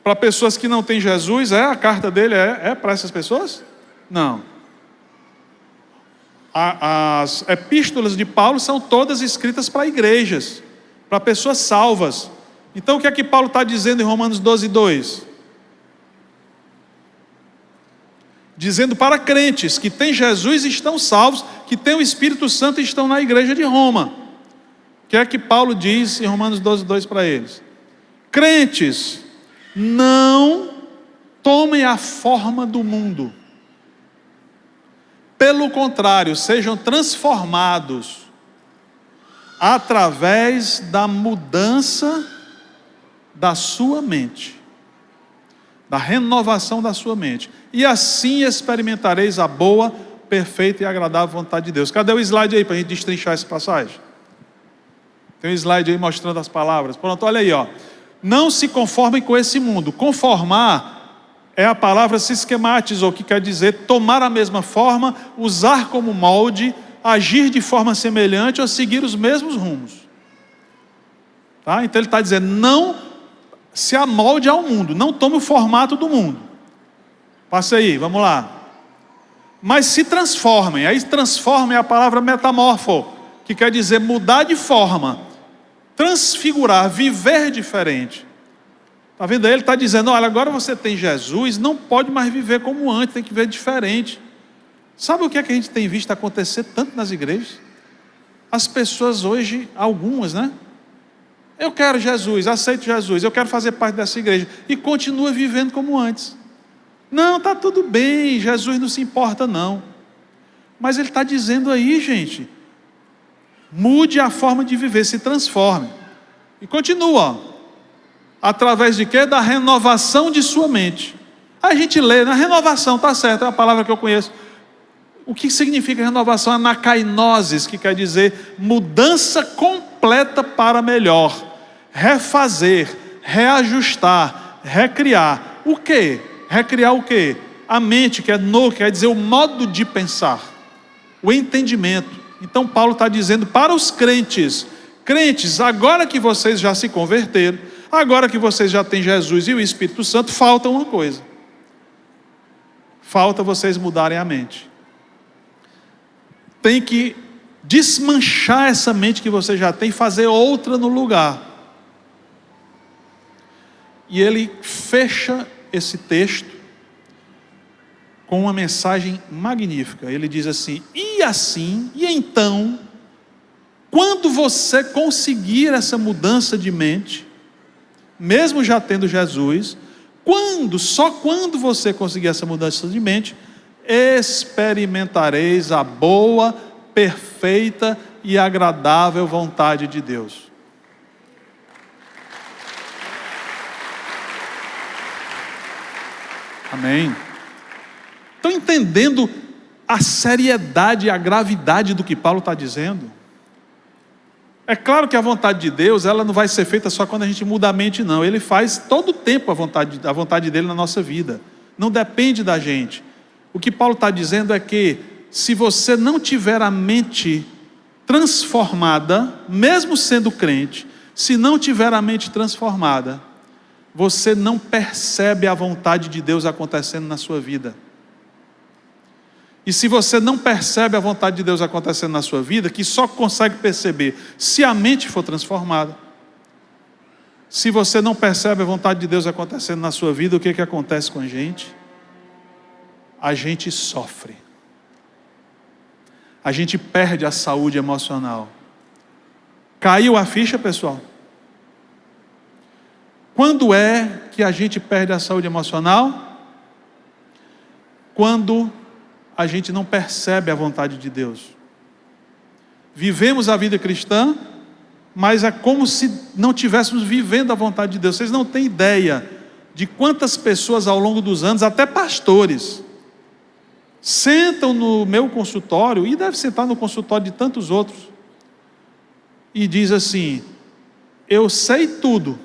Para pessoas que não têm Jesus? A carta dele é para essas pessoas? Não. As epístolas de Paulo são todas escritas para igrejas, para pessoas salvas. Então o que é que Paulo está dizendo em Romanos 12:2? Dizendo para crentes que têm Jesus e estão salvos, que têm o Espírito Santo e estão na igreja de Roma. O que é que Paulo diz em Romanos 12:2 para eles? Crentes, não tomem a forma do mundo. Pelo contrário, sejam transformados através da mudança da sua mente, da renovação da sua mente. E assim experimentareis a boa, perfeita e agradável vontade de Deus. Cadê o slide aí para a gente destrinchar essa passagem? Tem um slide aí mostrando as palavras. Pronto, olha aí, ó. Não se conformem com esse mundo. Conformar é a palavra sistematizou, que quer dizer tomar a mesma forma, usar como molde, agir de forma semelhante ou seguir os mesmos rumos. Tá? Então ele está dizendo, não se amolde ao mundo, não tome o formato do mundo. Passa aí, vamos lá. Mas se transformem. Aí transformem é a palavra metamorfo, que quer dizer mudar de forma, transfigurar, viver diferente. Está vendo aí? Ele está dizendo, olha, agora você tem Jesus, não pode mais viver como antes, tem que viver diferente. Sabe o que é que a gente tem visto acontecer tanto nas igrejas? As pessoas hoje, algumas, né? Eu quero Jesus, aceito Jesus, eu quero fazer parte dessa igreja. E continua vivendo como antes. Não, está tudo bem, Jesus não se importa não. Mas ele está dizendo aí, gente, mude a forma de viver, se transforme. E continua, através de quê? Da renovação de sua mente. Aí a gente lê, na renovação, está certo, é a palavra que eu conheço. O que significa renovação? Anakainosis, que quer dizer mudança completa para melhor. Refazer, reajustar, recriar. O quê? Recriar o quê? a mente, que é quer dizer o modo de pensar, o entendimento. Então Paulo está dizendo para os crentes, agora que vocês já se converteram, agora que vocês já têm Jesus e o Espírito Santo, falta uma coisa. Falta vocês mudarem a mente. Tem que desmanchar essa mente que você já tem e fazer outra no lugar. E ele fecha esse texto com uma mensagem magnífica. Ele diz assim: e então, quando você conseguir essa mudança de mente, mesmo já tendo Jesus, só quando você conseguir essa mudança de mente, experimentareis a boa, perfeita e agradável vontade de Deus. Amém. Estão entendendo a seriedade e a gravidade do que Paulo está dizendo? É claro que a vontade de Deus, ela não vai ser feita só quando a gente muda a mente, não. Ele faz todo o tempo a vontade dele na nossa vida. Não depende da gente. O que Paulo está dizendo é que, se você não tiver a mente transformada, mesmo sendo crente, se não tiver a mente transformada, você não percebe a vontade de Deus acontecendo na sua vida. E se você não percebe a vontade de Deus acontecendo na sua vida, que só consegue perceber se a mente for transformada, se você não percebe a vontade de Deus acontecendo na sua vida, o que acontece com a gente? A gente sofre. A gente perde a saúde emocional. Caiu a ficha, pessoal? Quando é que a gente perde a saúde emocional? Quando a gente não percebe a vontade de Deus. Vivemos a vida cristã, mas é como se não estivéssemos vivendo a vontade de Deus. Vocês não têm ideia de quantas pessoas ao longo dos anos, até pastores, sentam no meu consultório, e deve sentar no consultório de tantos outros, e diz assim: eu sei tudo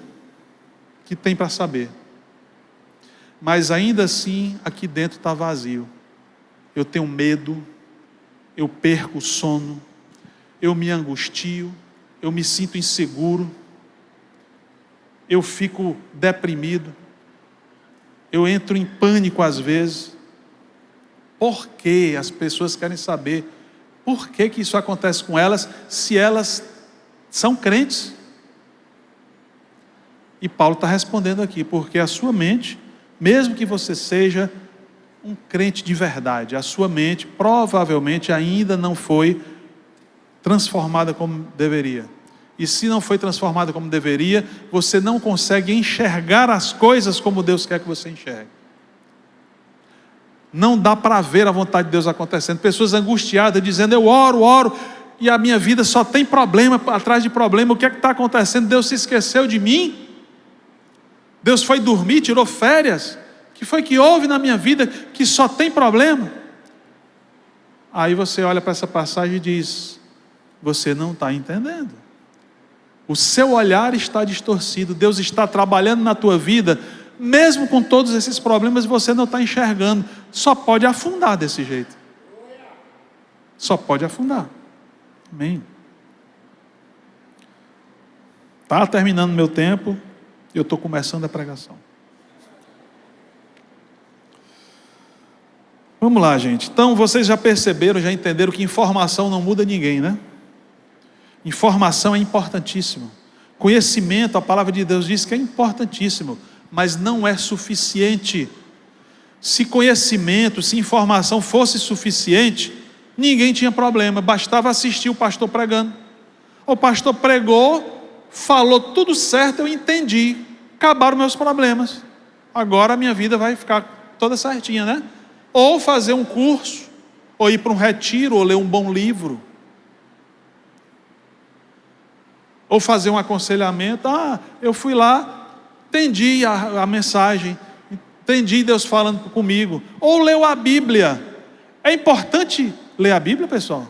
que tem para saber, mas ainda assim aqui dentro está vazio. Eu tenho medo, eu perco o sono, eu me angustio, eu me sinto inseguro, eu fico deprimido, eu entro em pânico às vezes. Por que as pessoas querem saber por que isso acontece com elas, se elas são crentes? E Paulo está respondendo aqui: porque a sua mente, mesmo que você seja um crente de verdade, a sua mente provavelmente ainda não foi transformada como deveria. E se não foi transformada como deveria, você não consegue enxergar as coisas como Deus quer que você enxergue. Não dá para ver a vontade de Deus acontecendo. Pessoas angustiadas dizendo: eu oro, e a minha vida só tem problema atrás de problema. O que é que está acontecendo? Deus se esqueceu de mim? Deus foi dormir, tirou férias? O que foi que houve na minha vida que só tem problema? Aí você olha para essa passagem e diz: você não está entendendo. O seu olhar está distorcido. Deus está trabalhando na tua vida, mesmo com todos esses problemas, você não está enxergando. Só pode afundar desse jeito. Só pode afundar. Amém. Está terminando meu tempo, eu estou começando a pregação. Vamos lá, gente. Então, vocês já perceberam, já entenderam que informação não muda ninguém, né? Informação é importantíssimo. Conhecimento, a palavra de Deus diz que é importantíssimo, mas não é suficiente. Se conhecimento, se informação fosse suficiente, ninguém tinha problema, bastava assistir o pastor pregando. O pastor pregou, falou tudo certo, eu entendi, acabaram meus problemas. Agora a minha vida vai ficar toda certinha, né? Ou fazer um curso, ou ir para um retiro, ou ler um bom livro, ou fazer um aconselhamento. Eu fui lá, entendi a mensagem, entendi Deus falando comigo. Ou leu a Bíblia. É importante ler a Bíblia, pessoal?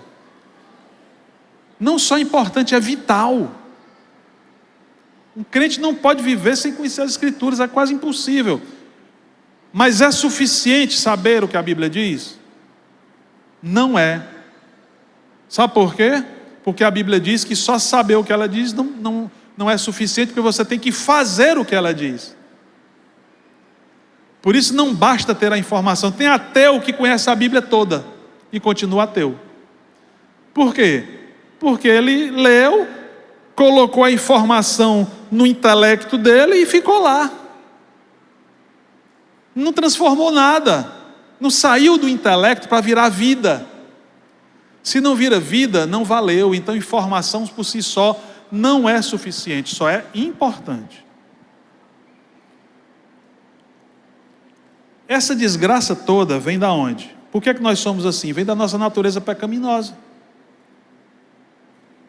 Não só é importante, é vital. Um crente não pode viver sem conhecer as Escrituras, é quase impossível. Mas é suficiente saber o que a Bíblia diz? Não é. Sabe por quê? Porque a Bíblia diz que só saber o que ela diz não é suficiente, porque você tem que fazer o que ela diz. Por isso não basta ter a informação. Tem ateu que conhece a Bíblia toda e continua ateu. Por quê? Porque ele leu, colocou a informação no intelecto dele e ficou lá. Não transformou nada. Não saiu do intelecto para virar vida. Se não vira vida, não valeu. Então informação por si só não é suficiente, só é importante. Essa desgraça toda vem da onde? Por que nós somos assim? Vem da nossa natureza pecaminosa.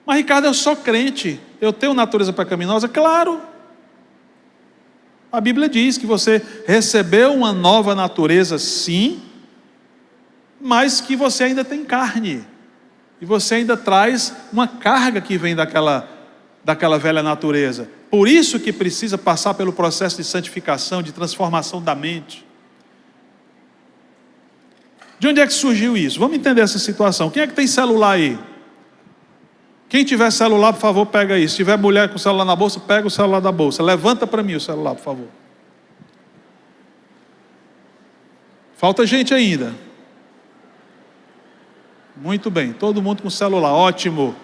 Mas Ricardo, eu sou crente, eu tenho natureza pecaminosa? Claro. A Bíblia diz que você recebeu uma nova natureza, sim, mas que você ainda tem carne. E você ainda traz uma carga que vem daquela velha natureza. Por isso que precisa passar pelo processo de santificação, de transformação da mente. De onde é que surgiu isso? Vamos entender essa situação. Quem é que tem celular aí? Quem tiver celular, por favor, pega aí. Se tiver mulher com o celular na bolsa, pega o celular da bolsa. Levanta para mim o celular, por favor. Falta gente ainda. Muito bem, todo mundo com celular, ótimo.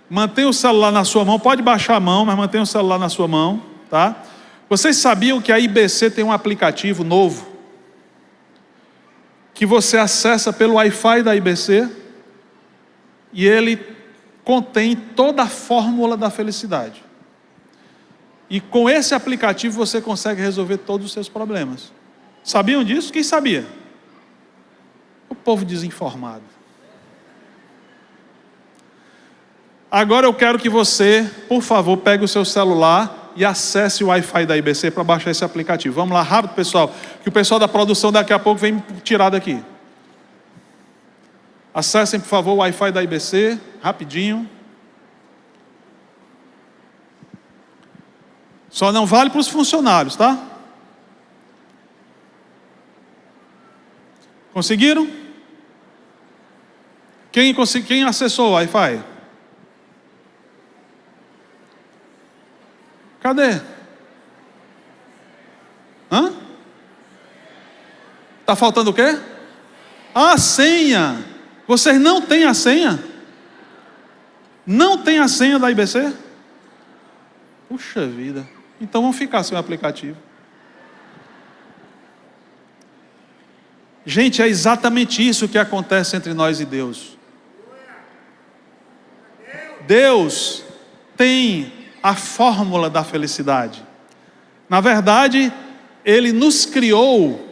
Mantenha o celular na sua mão, pode baixar a mão, mas mantenha o celular na sua mão, tá? Vocês sabiam que a IBC tem um aplicativo novo? Que você acessa pelo Wi-Fi da IBC e ele contém toda a fórmula da felicidade. E com esse aplicativo você consegue resolver todos os seus problemas. Sabiam disso? Quem sabia? O povo desinformado. Agora eu quero que você, por favor, pegue o seu celular e acesse o Wi-Fi da IBC para baixar esse aplicativo. Vamos lá, rápido, pessoal, que o pessoal da produção daqui a pouco vem tirar daqui. Acessem, por favor, o Wi-Fi da IBC, rapidinho. Só não vale para os funcionários, tá? Conseguiram? Quem acessou o Wi-Fi? Cadê? Está faltando o quê? A senha. Vocês não têm a senha? Não tem a senha da IBC? Puxa vida. Então vamos ficar sem o aplicativo. Gente, é exatamente isso que acontece entre nós e Deus. Deus tem a fórmula da felicidade. Na verdade, Ele nos criou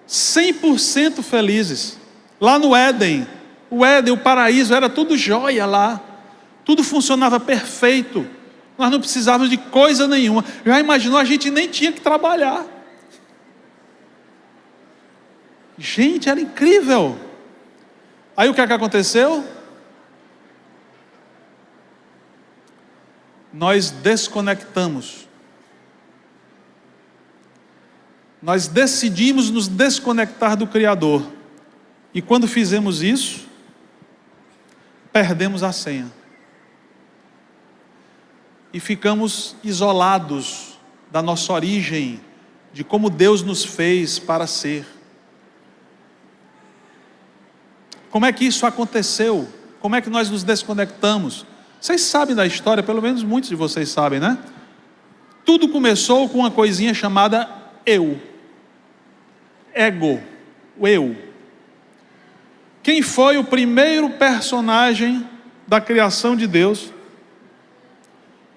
100% felizes. Lá no Éden, o paraíso, era tudo jóia lá. Tudo funcionava perfeito. Nós não precisávamos de coisa nenhuma. Já imaginou, a gente nem tinha que trabalhar. Gente, era incrível. Aí o que é que aconteceu? Nós desconectamos. Nós decidimos nos desconectar do Criador. E quando fizemos isso, perdemos a senha. E ficamos isolados da nossa origem, de como Deus nos fez para ser. Como é que isso aconteceu? Como é que nós nos desconectamos? Vocês sabem da história, pelo menos muitos de vocês sabem, né? Tudo começou com uma coisinha chamada eu. Ego, o eu. Quem foi o primeiro personagem da criação de Deus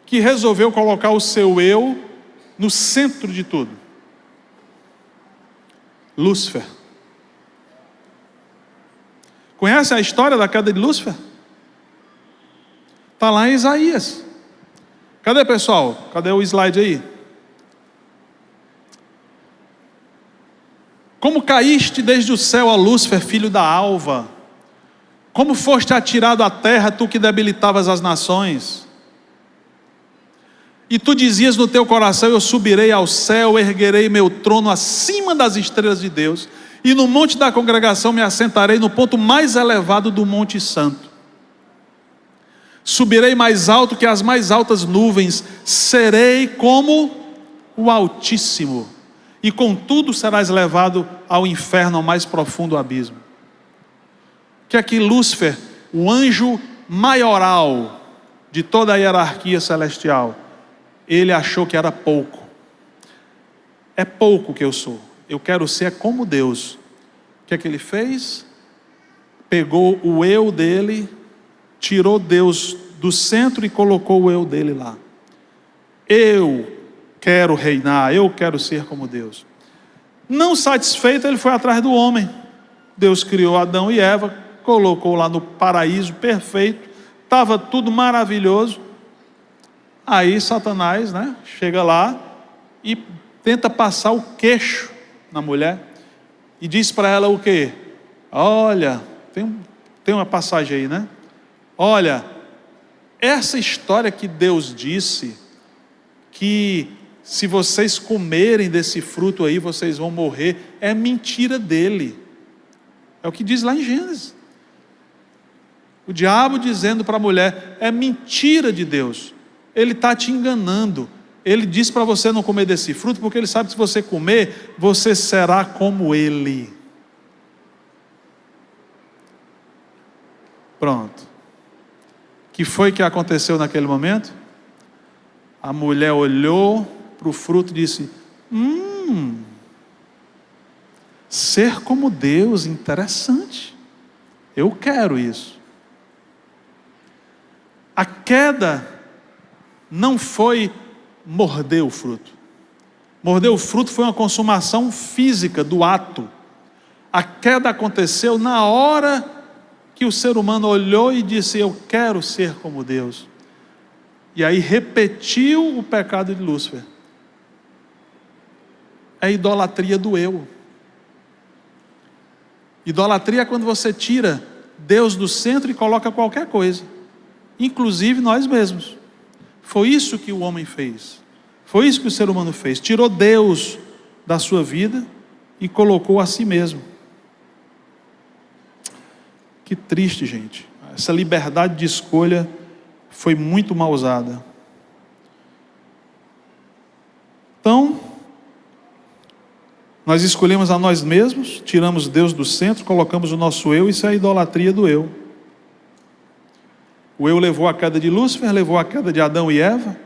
que resolveu colocar o seu eu no centro de tudo? Lúcifer. Conhece a história da queda de Lúcifer? Está lá em Isaías. Cadê, pessoal? Cadê o slide aí? Como caíste desde o céu, ó Lúcifer, filho da alva? Como foste atirado à terra, tu que debilitavas as nações? E tu dizias no teu coração: eu subirei ao céu, erguerei meu trono acima das estrelas de Deus, e no monte da congregação me assentarei no ponto mais elevado do Monte Santo. Subirei mais alto que as mais altas nuvens, serei como o Altíssimo, e contudo serás levado ao inferno, ao mais profundo abismo. Que aqui Lúcifer, o anjo maioral de toda a hierarquia celestial, ele achou que era pouco. É pouco que eu sou. Eu quero ser como Deus. O que é que ele fez? Pegou o eu dele, tirou Deus do centro e colocou o eu dele lá. Eu quero reinar, eu quero ser como Deus. Não satisfeito, ele foi atrás do homem. Deus criou Adão e Eva, colocou lá no paraíso perfeito, estava tudo maravilhoso. Aí Satanás, chega lá e tenta passar o queixo na mulher e diz para ela o quê? Olha, tem uma passagem aí, Olha, essa história que Deus disse que se vocês comerem desse fruto aí vocês vão morrer, é mentira dele. É o que diz lá em Gênesis. O diabo dizendo para a mulher: é mentira de Deus. Ele está te enganando. Ele diz para você não comer desse fruto, porque ele sabe que se você comer, você será como ele. Pronto. O que foi que aconteceu naquele momento? A mulher olhou para o fruto e disse: ser como Deus, interessante. Eu quero isso. A queda não foi morder o fruto. Morder o fruto foi uma consumação física do ato. A queda aconteceu na hora que o ser humano olhou e disse: eu quero ser como Deus. E aí repetiu o pecado de Lúcifer. É a idolatria do eu. Idolatria é quando você tira Deus do centro e coloca qualquer coisa, inclusive nós mesmos. Foi isso que o homem fez. Foi isso que o ser humano fez. Tirou Deus da sua vida e colocou a si mesmo. Que triste, gente. Essa liberdade de escolha foi muito mal usada. Então, nós escolhemos a nós mesmos, tiramos Deus do centro, colocamos o nosso eu, isso é a idolatria do eu. O eu levou a queda de Lúcifer, levou a queda de Adão e Eva,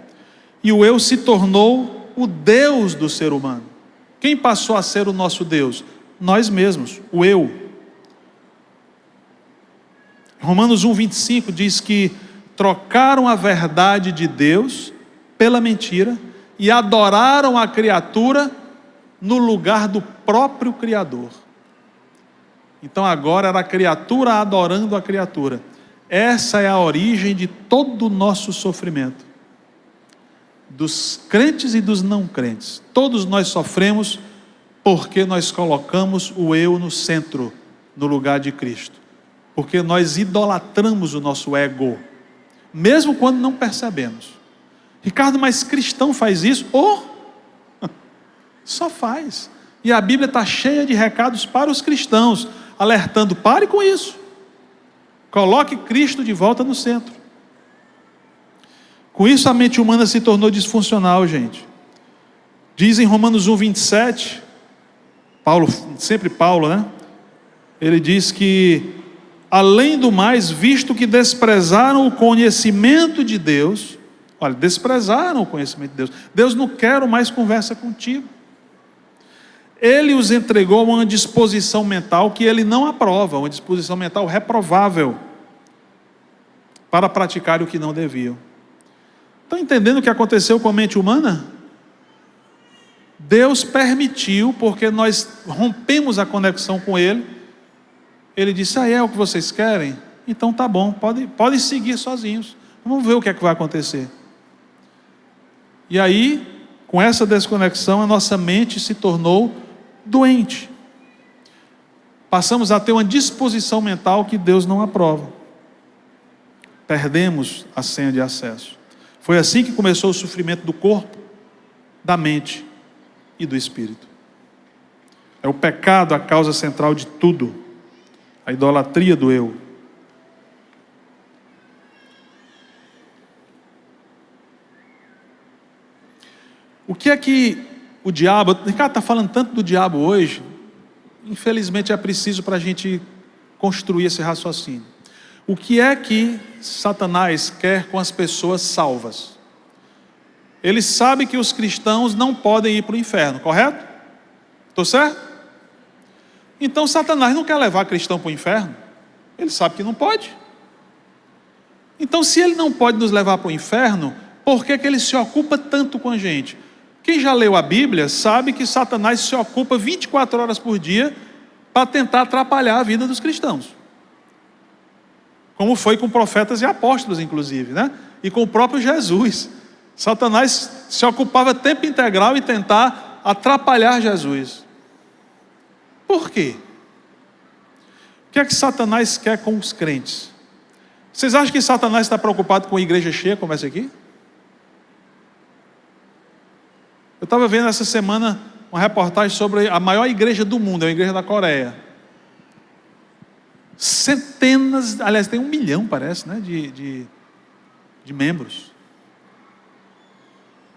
e o eu se tornou o Deus do ser humano. Quem passou a ser o nosso Deus? Nós mesmos, o eu. Romanos 1:25 diz que trocaram a verdade de Deus pela mentira e adoraram a criatura no lugar do próprio Criador. Então agora era a criatura adorando a criatura. Essa é a origem de todo o nosso sofrimento, dos crentes e dos não crentes. Todos nós sofremos porque nós colocamos o eu no centro, no lugar de Cristo, porque nós idolatramos o nosso ego, mesmo quando não percebemos. Ricardo, mas cristão faz isso? Só faz. E a Bíblia está cheia de recados para os cristãos, alertando: pare com isso. Coloque Cristo de volta no centro. Com isso a mente humana se tornou disfuncional, gente. Diz em Romanos 1:27, Paulo, ele diz que, além do mais, visto que desprezaram o conhecimento de Deus, olha, desprezaram o conhecimento de Deus. Deus não quer mais conversa contigo. Ele os entregou a uma disposição mental que ele não aprova, uma disposição mental reprovável, para praticar o que não deviam. Estão entendendo o que aconteceu com a mente humana? Deus permitiu, porque nós rompemos a conexão com Ele. Ele disse: é o que vocês querem? Então tá bom, podem seguir sozinhos. Vamos ver o que é que vai acontecer. E aí, com essa desconexão, a nossa mente se tornou doente. Passamos a ter uma disposição mental que Deus não aprova. Perdemos a senha de acesso. Foi assim que começou o sofrimento do corpo, da mente e do espírito. É o pecado a causa central de tudo. A idolatria do eu. O que é que o diabo... O Ricardo está falando tanto do diabo hoje. Infelizmente é preciso para a gente construir esse raciocínio. O que é que Satanás quer com as pessoas salvas? Ele sabe que os cristãos não podem ir para o inferno, correto? Estou certo? Então Satanás não quer levar cristão para o inferno. Ele sabe que não pode. Então, se ele não pode nos levar para o inferno, por que ele se ocupa tanto com a gente? Quem já leu a Bíblia sabe que Satanás se ocupa 24 horas por dia para tentar atrapalhar a vida dos cristãos. Como foi com profetas e apóstolos, inclusive, né? E com o próprio Jesus. Satanás se ocupava tempo integral em tentar atrapalhar Jesus. Por quê? O que é que Satanás quer com os crentes? Vocês acham que Satanás está preocupado com a igreja cheia como essa aqui? Eu estava vendo essa semana uma reportagem sobre a maior igreja do mundo, é a igreja da Coreia. Centenas, aliás, tem 1 milhão, parece, né, de membros.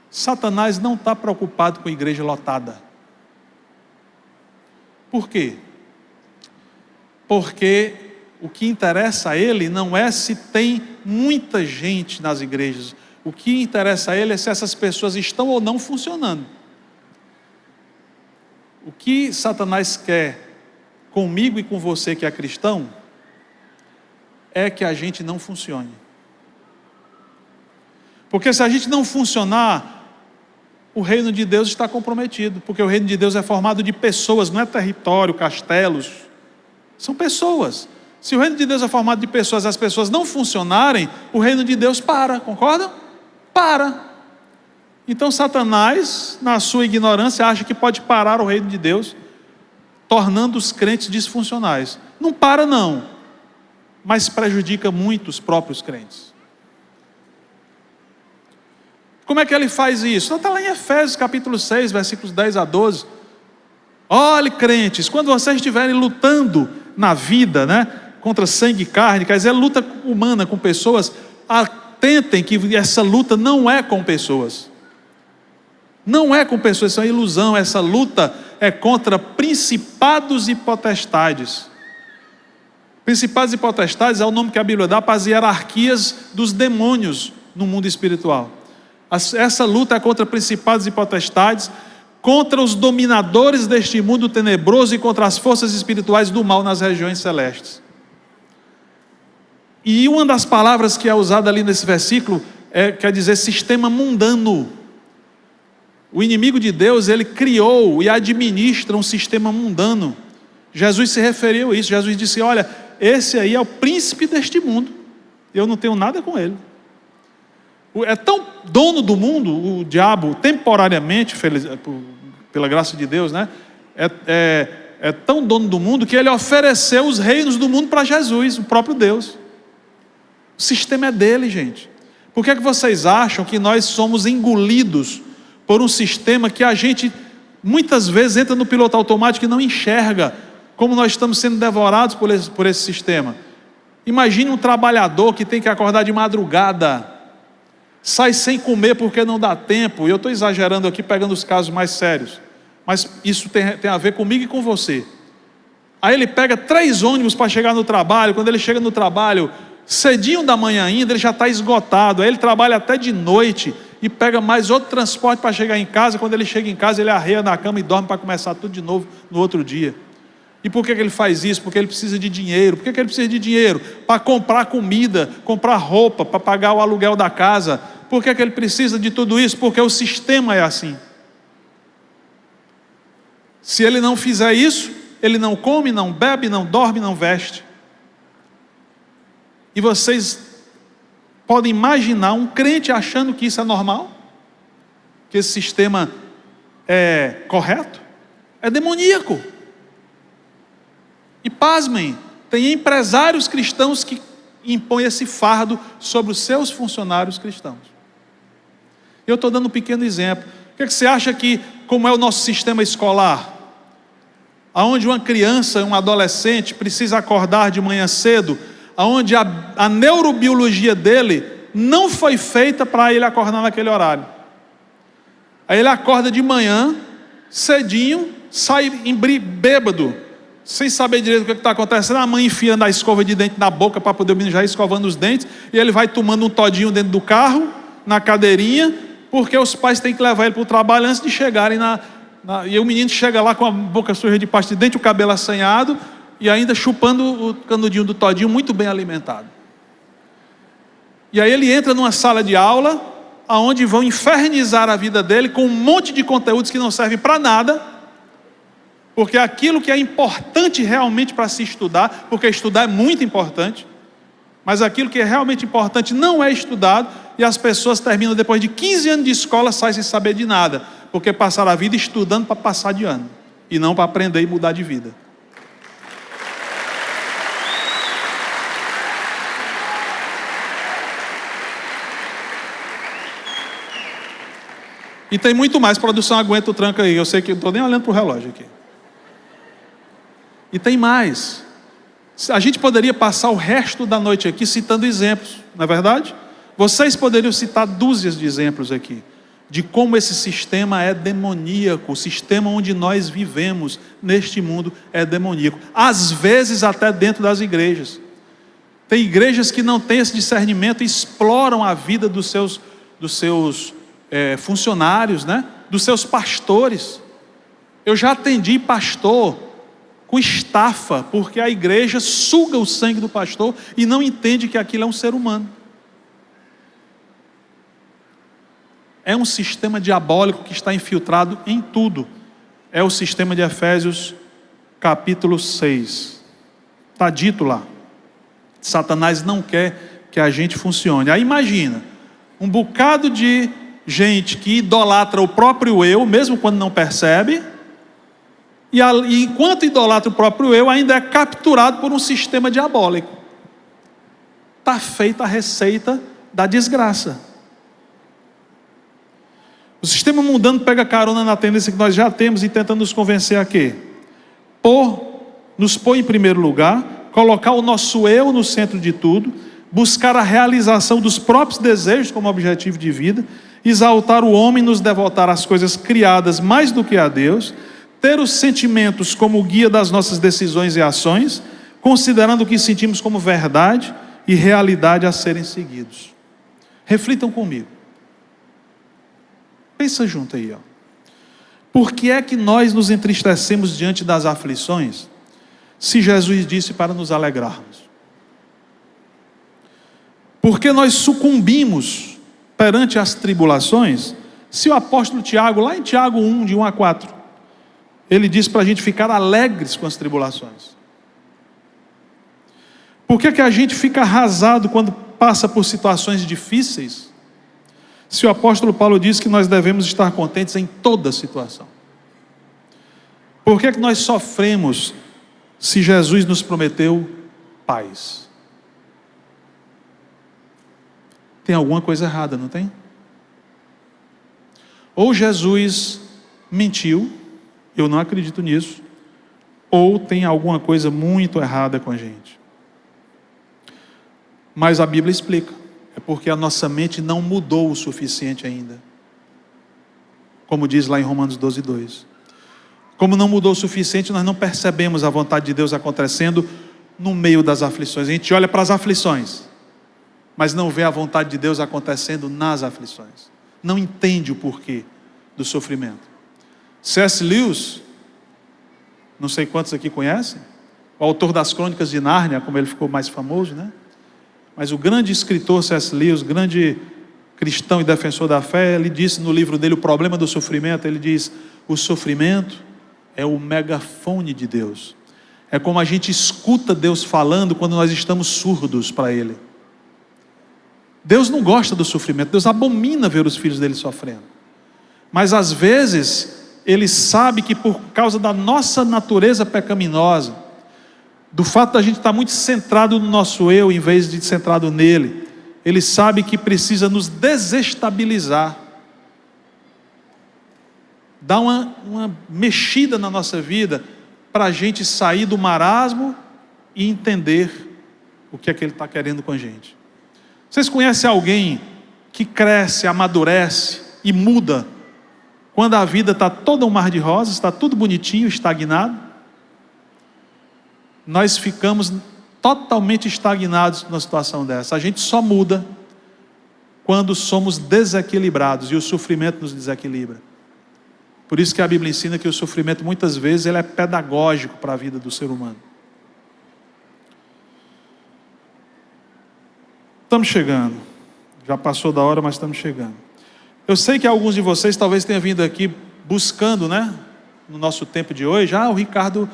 Satanás não está preocupado com a igreja lotada. Por quê? Porque o que interessa a ele não é se tem muita gente nas igrejas. O que interessa a ele é se essas pessoas estão ou não funcionando. O que Satanás quer comigo e com você que é cristão é que a gente não funcione. Porque se a gente não funcionar, o reino de Deus está comprometido. Porque o reino de Deus é formado de pessoas, não é território, castelos. São pessoas. Se o reino de Deus é formado de pessoas e as pessoas não funcionarem, o reino de Deus para, concordam? Para. Então Satanás, na sua ignorância, acha que pode parar o reino de Deus, tornando os crentes disfuncionais. Não para não, mas prejudica muito os próprios crentes. Como é que ele faz isso? Está lá em Efésios capítulo 6, versículos 10 a 12. Olhe, crentes, quando vocês estiverem lutando na vida, né, contra sangue e carne, quer dizer, luta humana com pessoas, atentem que essa luta não é com pessoas. Não é com pessoas, isso é ilusão. Essa luta é contra principados e potestades. Principados e potestades é o nome que a Bíblia dá para as hierarquias dos demônios no mundo espiritual. Essa luta é contra principados e potestades, contra os dominadores deste mundo tenebroso e contra as forças espirituais do mal nas regiões celestes. E uma das palavras que é usada ali nesse versículo quer dizer sistema mundano. O inimigo de Deus, ele criou e administra um sistema mundano. Jesus se referiu a isso. Jesus disse: olha, esse aí é o príncipe deste mundo, eu não tenho nada com ele. É tão dono do mundo, o diabo, temporariamente, pela graça de Deus, né? É tão dono do mundo que ele ofereceu os reinos do mundo para Jesus, o próprio Deus. O sistema é dele, gente. Por que é que vocês acham que nós somos engolidos por um sistema que a gente muitas vezes entra no piloto automático e não enxerga como nós estamos sendo devorados por esse sistema? Imagine um trabalhador que tem que acordar de madrugada, sai sem comer porque não dá tempo. E eu estou exagerando aqui, pegando os casos mais sérios, mas isso tem a ver comigo e com você. Aí ele pega 3 ônibus para chegar no trabalho. Quando ele chega no trabalho, cedinho da manhã ainda, ele já está esgotado. Aí ele trabalha até de noite e pega mais outro transporte para chegar em casa. Quando ele chega em casa, ele arreia na cama e dorme para começar tudo de novo no outro dia. E por que ele faz isso? Porque ele precisa de dinheiro. Por que ele precisa de dinheiro? Para comprar comida, comprar roupa, para pagar o aluguel da casa. Por que ele precisa de tudo isso? Porque o sistema é assim. Se ele não fizer isso, ele não come, não bebe, não dorme, não veste. E vocês podem imaginar um crente achando que isso é normal? Que esse sistema é correto? É demoníaco. E pasmem, tem empresários cristãos que impõem esse fardo sobre os seus funcionários cristãos. Eu estou dando um pequeno exemplo. O que você acha que, como é o nosso sistema escolar? Aonde uma criança, um adolescente precisa acordar de manhã cedo, aonde a neurobiologia dele não foi feita para ele acordar naquele horário. Aí ele acorda de manhã, cedinho, sai bêbado, sem saber direito o que está acontecendo. A mãe enfiando a escova de dente na boca para poder o menino já ir escovando os dentes, e ele vai tomando um todinho dentro do carro, na cadeirinha, porque os pais têm que levar ele para o trabalho antes de chegarem e o menino chega lá com a boca suja de pasta de dente, o cabelo assanhado, e ainda chupando o canudinho do todinho, muito bem alimentado. E aí ele entra numa sala de aula, onde vão infernizar a vida dele com um monte de conteúdos que não servem para nada, porque aquilo que é importante realmente para se estudar, porque estudar é muito importante, mas aquilo que é realmente importante não é estudado, e as pessoas terminam depois de 15 anos de escola, saem sem saber de nada, porque passaram a vida estudando para passar de ano, e não para aprender e mudar de vida. E tem muito mais, produção, aguenta o tranco aí, eu sei que eu não estou nem olhando para o relógio aqui. E tem mais. A gente poderia passar o resto da noite aqui citando exemplos, não é verdade? Vocês poderiam citar dúzias de exemplos aqui, de como esse sistema é demoníaco, o sistema onde nós vivemos neste mundo é demoníaco. Às vezes até dentro das igrejas. Tem igrejas que não têm esse discernimento e exploram a vida dos seus funcionários, né? Dos seus pastores. Eu já atendi pastor com estafa, porque a igreja suga o sangue do pastor e não entende que aquilo é um ser humano. É um sistema diabólico que está infiltrado em tudo. É o sistema de Efésios capítulo 6. Está dito lá. Satanás não quer que a gente funcione. Aí imagina, um bocado de gente que idolatra o próprio eu, mesmo quando não percebe, e enquanto idolatra o próprio eu, ainda é capturado por um sistema diabólico. Está feita a receita da desgraça. O sistema mundano pega carona na tendência que nós já temos e tenta nos convencer a quê? Nos pôr em primeiro lugar, colocar o nosso eu no centro de tudo, buscar a realização dos próprios desejos como objetivo de vida, exaltar o homem e nos devotar às coisas criadas mais do que a Deus, ter os sentimentos como guia das nossas decisões e ações, considerando o que sentimos como verdade e realidade a serem seguidos. Reflitam comigo. Pensa junto aí, ó. Por que é que nós nos entristecemos diante das aflições, se Jesus disse para nos alegrarmos? Por que nós sucumbimos perante as tribulações, se o apóstolo Tiago, lá em Tiago 1, de 1 a 4, ele diz para a gente ficar alegres com as tribulações? Por que a gente fica arrasado quando passa por situações difíceis, se o apóstolo Paulo diz que nós devemos estar contentes em toda situação? Por que nós sofremos, se Jesus nos prometeu paz? Tem alguma coisa errada, não tem? Ou Jesus mentiu, eu não acredito nisso, ou tem alguma coisa muito errada com a gente. Mas a Bíblia explica, é porque a nossa mente não mudou o suficiente ainda. Como diz lá em Romanos 12:2. Como não mudou o suficiente, nós não percebemos a vontade de Deus acontecendo no meio das aflições. A gente olha para as aflições, mas não vê a vontade de Deus acontecendo nas aflições. Não entende o porquê do sofrimento. C.S. Lewis, não sei quantos aqui conhecem, o autor das Crônicas de Nárnia, como ele ficou mais famoso, né? Mas o grande escritor C.S. Lewis, grande cristão e defensor da fé, ele disse no livro dele, O Problema do Sofrimento, ele diz: o sofrimento é o megafone de Deus. É como a gente escuta Deus falando quando nós estamos surdos para Ele. Deus não gosta do sofrimento, Deus abomina ver os filhos dele sofrendo. Mas às vezes, Ele sabe que por causa da nossa natureza pecaminosa, do fato da gente estar muito centrado no nosso eu, em vez de centrado nele, Ele sabe que precisa nos desestabilizar dá uma mexida na nossa vida, para a gente sair do marasmo e entender o que é que Ele está querendo com a gente. Vocês conhecem alguém que cresce, amadurece e muda quando a vida está toda um mar de rosas, está tudo bonitinho, estagnado? Nós ficamos totalmente estagnados numa situação dessa. A gente só muda quando somos desequilibrados e o sofrimento nos desequilibra. Por isso que a Bíblia ensina que o sofrimento muitas vezes ele é pedagógico para a vida do ser humano. Estamos chegando. Já passou da hora, mas estamos chegando. Eu sei que alguns de vocês talvez tenham vindo aqui buscando, né? No nosso tempo de hoje, o Ricardo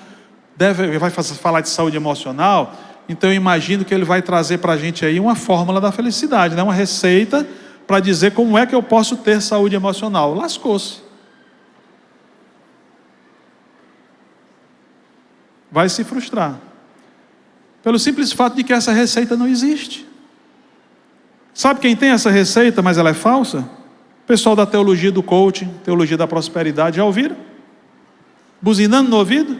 vai falar de saúde emocional, então eu imagino que ele vai trazer para a gente aí uma fórmula da felicidade, né? Uma receita para dizer como é que eu posso ter saúde emocional. Lascou-se. Vai se frustrar. Pelo simples fato de que essa receita não existe. Sabe quem tem essa receita, mas ela é falsa? O pessoal da teologia do coaching, teologia da prosperidade, já ouviram? Buzinando no ouvido?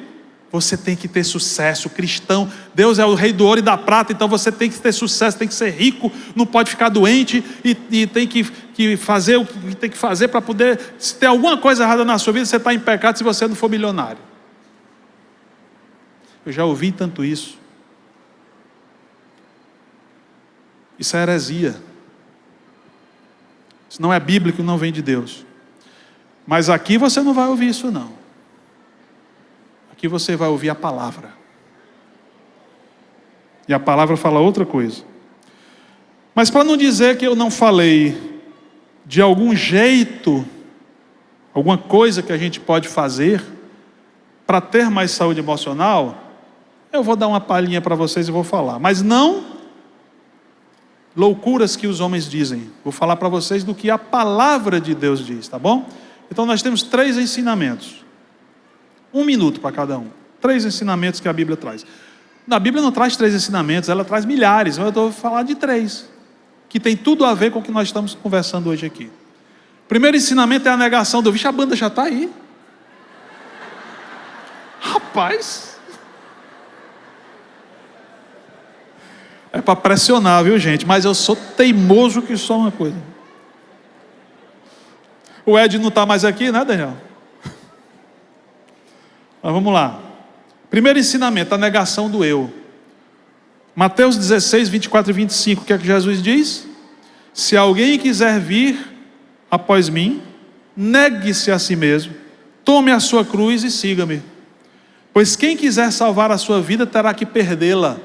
Você tem que ter sucesso, cristão. Deus é o rei do ouro e da prata, então você tem que ter sucesso, tem que ser rico, não pode ficar doente e tem que fazer o que tem que fazer para poder... Se tem alguma coisa errada na sua vida, você está em pecado se você não for milionário. Eu já ouvi tanto isso. Isso é heresia. Isso não é bíblico, não vem de Deus. Mas aqui você não vai ouvir isso não. Aqui você vai ouvir a palavra. E a palavra fala outra coisa. Mas para não dizer que eu não falei de algum jeito, alguma coisa que a gente pode fazer para ter mais saúde emocional, eu vou dar uma palhinha para vocês e vou falar. Mas não loucuras que os homens dizem. Vou falar para vocês do que a palavra de Deus diz, tá bom? Então nós temos 3 ensinamentos. 1 minuto para cada um. 3 ensinamentos que a Bíblia traz. A Bíblia não traz 3 ensinamentos, ela traz milhares, mas eu estou falando de 3, que tem tudo a ver com o que nós estamos conversando hoje aqui. Primeiro ensinamento é a negação do... Vixe, a banda já está aí. Rapaz... É para pressionar, viu, gente? Mas eu sou teimoso que só uma coisa. O Ed não está mais aqui, né, Daniel? Mas vamos lá. Primeiro ensinamento, a negação do eu. Mateus 16, 24 e 25, o que é que Jesus diz? Se alguém quiser vir após mim, negue-se a si mesmo, tome a sua cruz e siga-me. Pois quem quiser salvar a sua vida terá que perdê-la.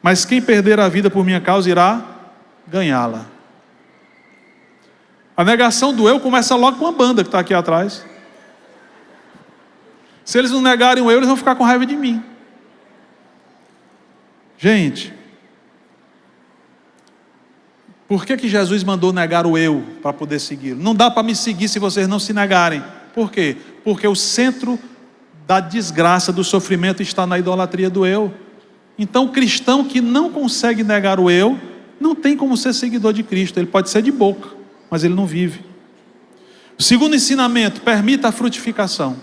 Mas quem perder a vida por minha causa irá ganhá-la. A negação do eu começa logo com a banda que está aqui atrás. Se eles não negarem o eu, eles vão ficar com raiva de mim. Gente, por que Jesus mandou negar o eu para poder segui-lo? Não dá para me seguir se vocês não se negarem. Por quê? Porque o centro da desgraça, do sofrimento está na idolatria do eu. Então o cristão que não consegue negar o eu, não tem como ser seguidor de Cristo. Ele pode ser de boca, mas ele não vive. O segundo ensinamento, permita a frutificação.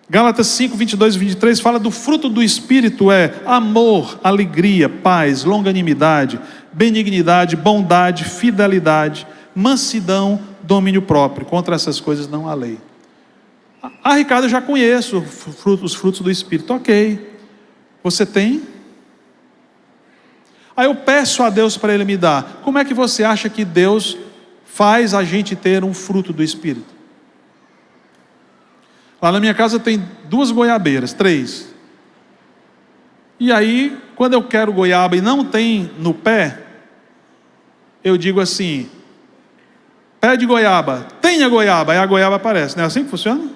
Gálatas 5, 22 e 23 fala do fruto do Espírito é amor, alegria, paz, longanimidade, benignidade, bondade, fidelidade, mansidão, domínio próprio. Contra essas coisas não há lei. Ricardo, eu já conheço os frutos do Espírito. Ok. Você tem? Aí eu peço a Deus para Ele me dar. Como é que você acha que Deus faz a gente ter um fruto do Espírito? Lá na minha casa tem 2 goiabeiras, 3. E aí, quando eu quero goiaba e não tem no pé, eu digo assim, pé de goiaba, tenha goiaba, aí a goiaba aparece. Não é assim que funciona?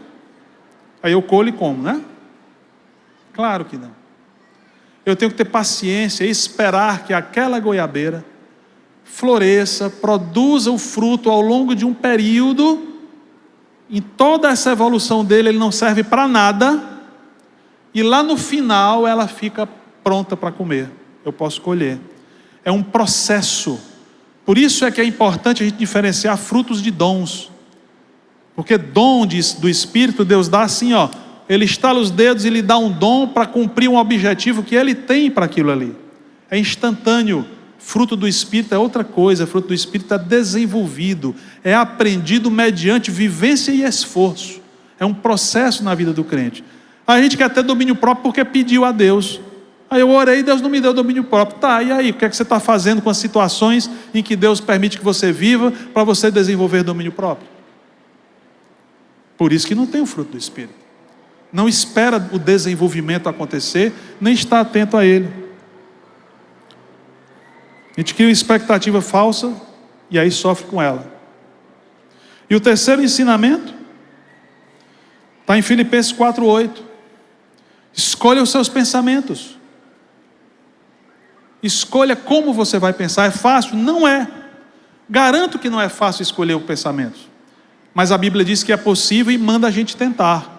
Aí eu colho e como, né? Claro que não. Eu tenho que ter paciência e esperar que aquela goiabeira floresça, produza o fruto ao longo de um período. Em toda essa evolução dele, ele não serve para nada. E lá no final, ela fica pronta para comer. Eu posso colher. É um processo. Por isso é que é importante a gente diferenciar frutos de dons. Porque dom do Espírito Deus dá assim, ó. Ele estala os dedos e lhe dá um dom para cumprir um objetivo que ele tem para aquilo ali. É instantâneo. Fruto do Espírito é outra coisa. Fruto do Espírito é desenvolvido, é aprendido mediante vivência e esforço. É um processo na vida do crente. A gente quer ter domínio próprio porque pediu a Deus. Aí eu orei e Deus não me deu domínio próprio. Tá, e aí? O que é que você está fazendo com as situações em que Deus permite que você viva para você desenvolver domínio próprio? Por isso que não tem o fruto do Espírito. Não espera o desenvolvimento acontecer, nem está atento a ele. A gente cria uma expectativa falsa e aí sofre com ela. E o terceiro ensinamento está em Filipenses 4:8. Escolha os seus pensamentos. Escolha como você vai pensar. É fácil? Não é. Garanto que não é fácil escolher os pensamentos. Mas a Bíblia diz que é possível e manda a gente tentar.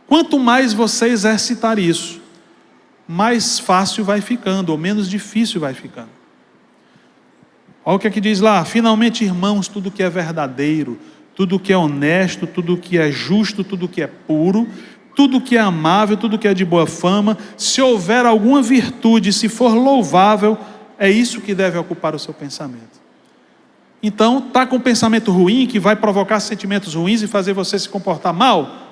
Quanto mais você exercitar isso, mais fácil vai ficando, ou menos difícil vai ficando. Olha o que diz lá: finalmente, irmãos, tudo que é verdadeiro, tudo que é honesto, tudo que é justo, tudo que é puro, tudo que é amável, tudo que é de boa fama, se houver alguma virtude, se for louvável, é isso que deve ocupar o seu pensamento. Então, está com um pensamento ruim, que vai provocar sentimentos ruins e fazer você se comportar mal?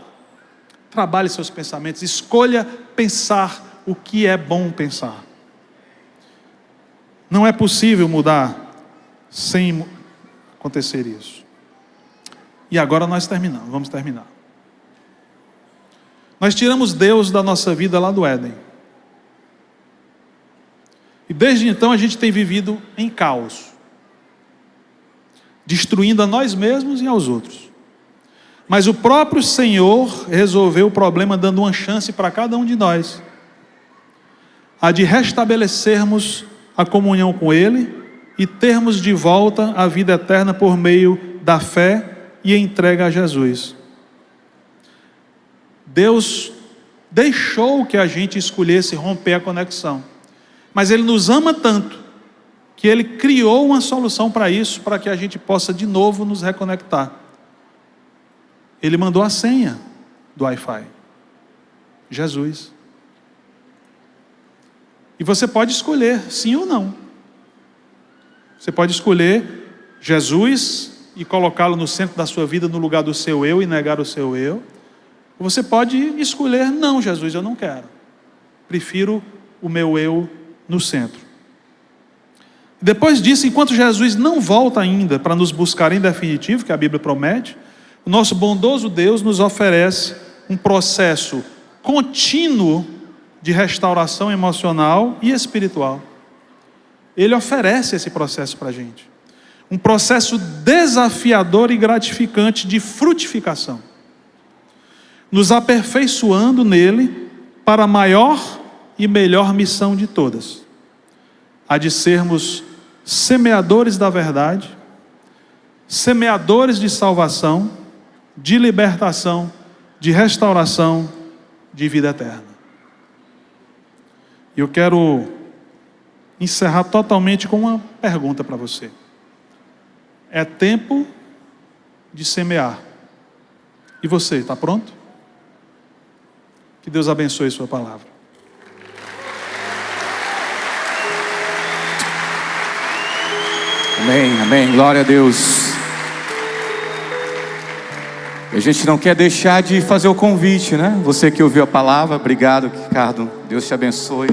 Trabalhe seus pensamentos, escolha pensar o que é bom pensar. Não é possível mudar sem acontecer isso. E agora nós terminamos, vamos terminar. Nós tiramos Deus da nossa vida lá do Éden. E desde então a gente tem vivido em caos, destruindo a nós mesmos e aos outros. Mas o próprio Senhor resolveu o problema dando uma chance para cada um de nós, a de restabelecermos a comunhão com Ele e termos de volta a vida eterna por meio da fé e entrega a Jesus. Deus deixou que a gente escolhesse romper a conexão, mas Ele nos ama tanto que Ele criou uma solução para isso, para que a gente possa de novo nos reconectar. Ele mandou a senha do Wi-Fi, Jesus. E você pode escolher sim ou não. Você pode escolher Jesus e colocá-lo no centro da sua vida, no lugar do seu eu, e negar o seu eu. Ou você pode escolher: não, Jesus, eu não quero. Prefiro o meu eu no centro. Depois disso, enquanto Jesus não volta ainda para nos buscar em definitivo, que a Bíblia promete, o nosso bondoso Deus nos oferece um processo contínuo de restauração emocional e espiritual. Ele oferece esse processo para a gente. Um processo desafiador e gratificante de frutificação, nos aperfeiçoando nele para a maior e melhor missão de todas, a de sermos semeadores da verdade, semeadores de salvação, de libertação, de restauração, de vida eterna. E eu quero encerrar totalmente com uma pergunta para você. É tempo de semear. E você, está pronto? Que Deus abençoe sua palavra. Amém, amém, glória a Deus. A gente não quer deixar de fazer o convite, né? Você que ouviu a palavra, obrigado, Ricardo. Deus te abençoe.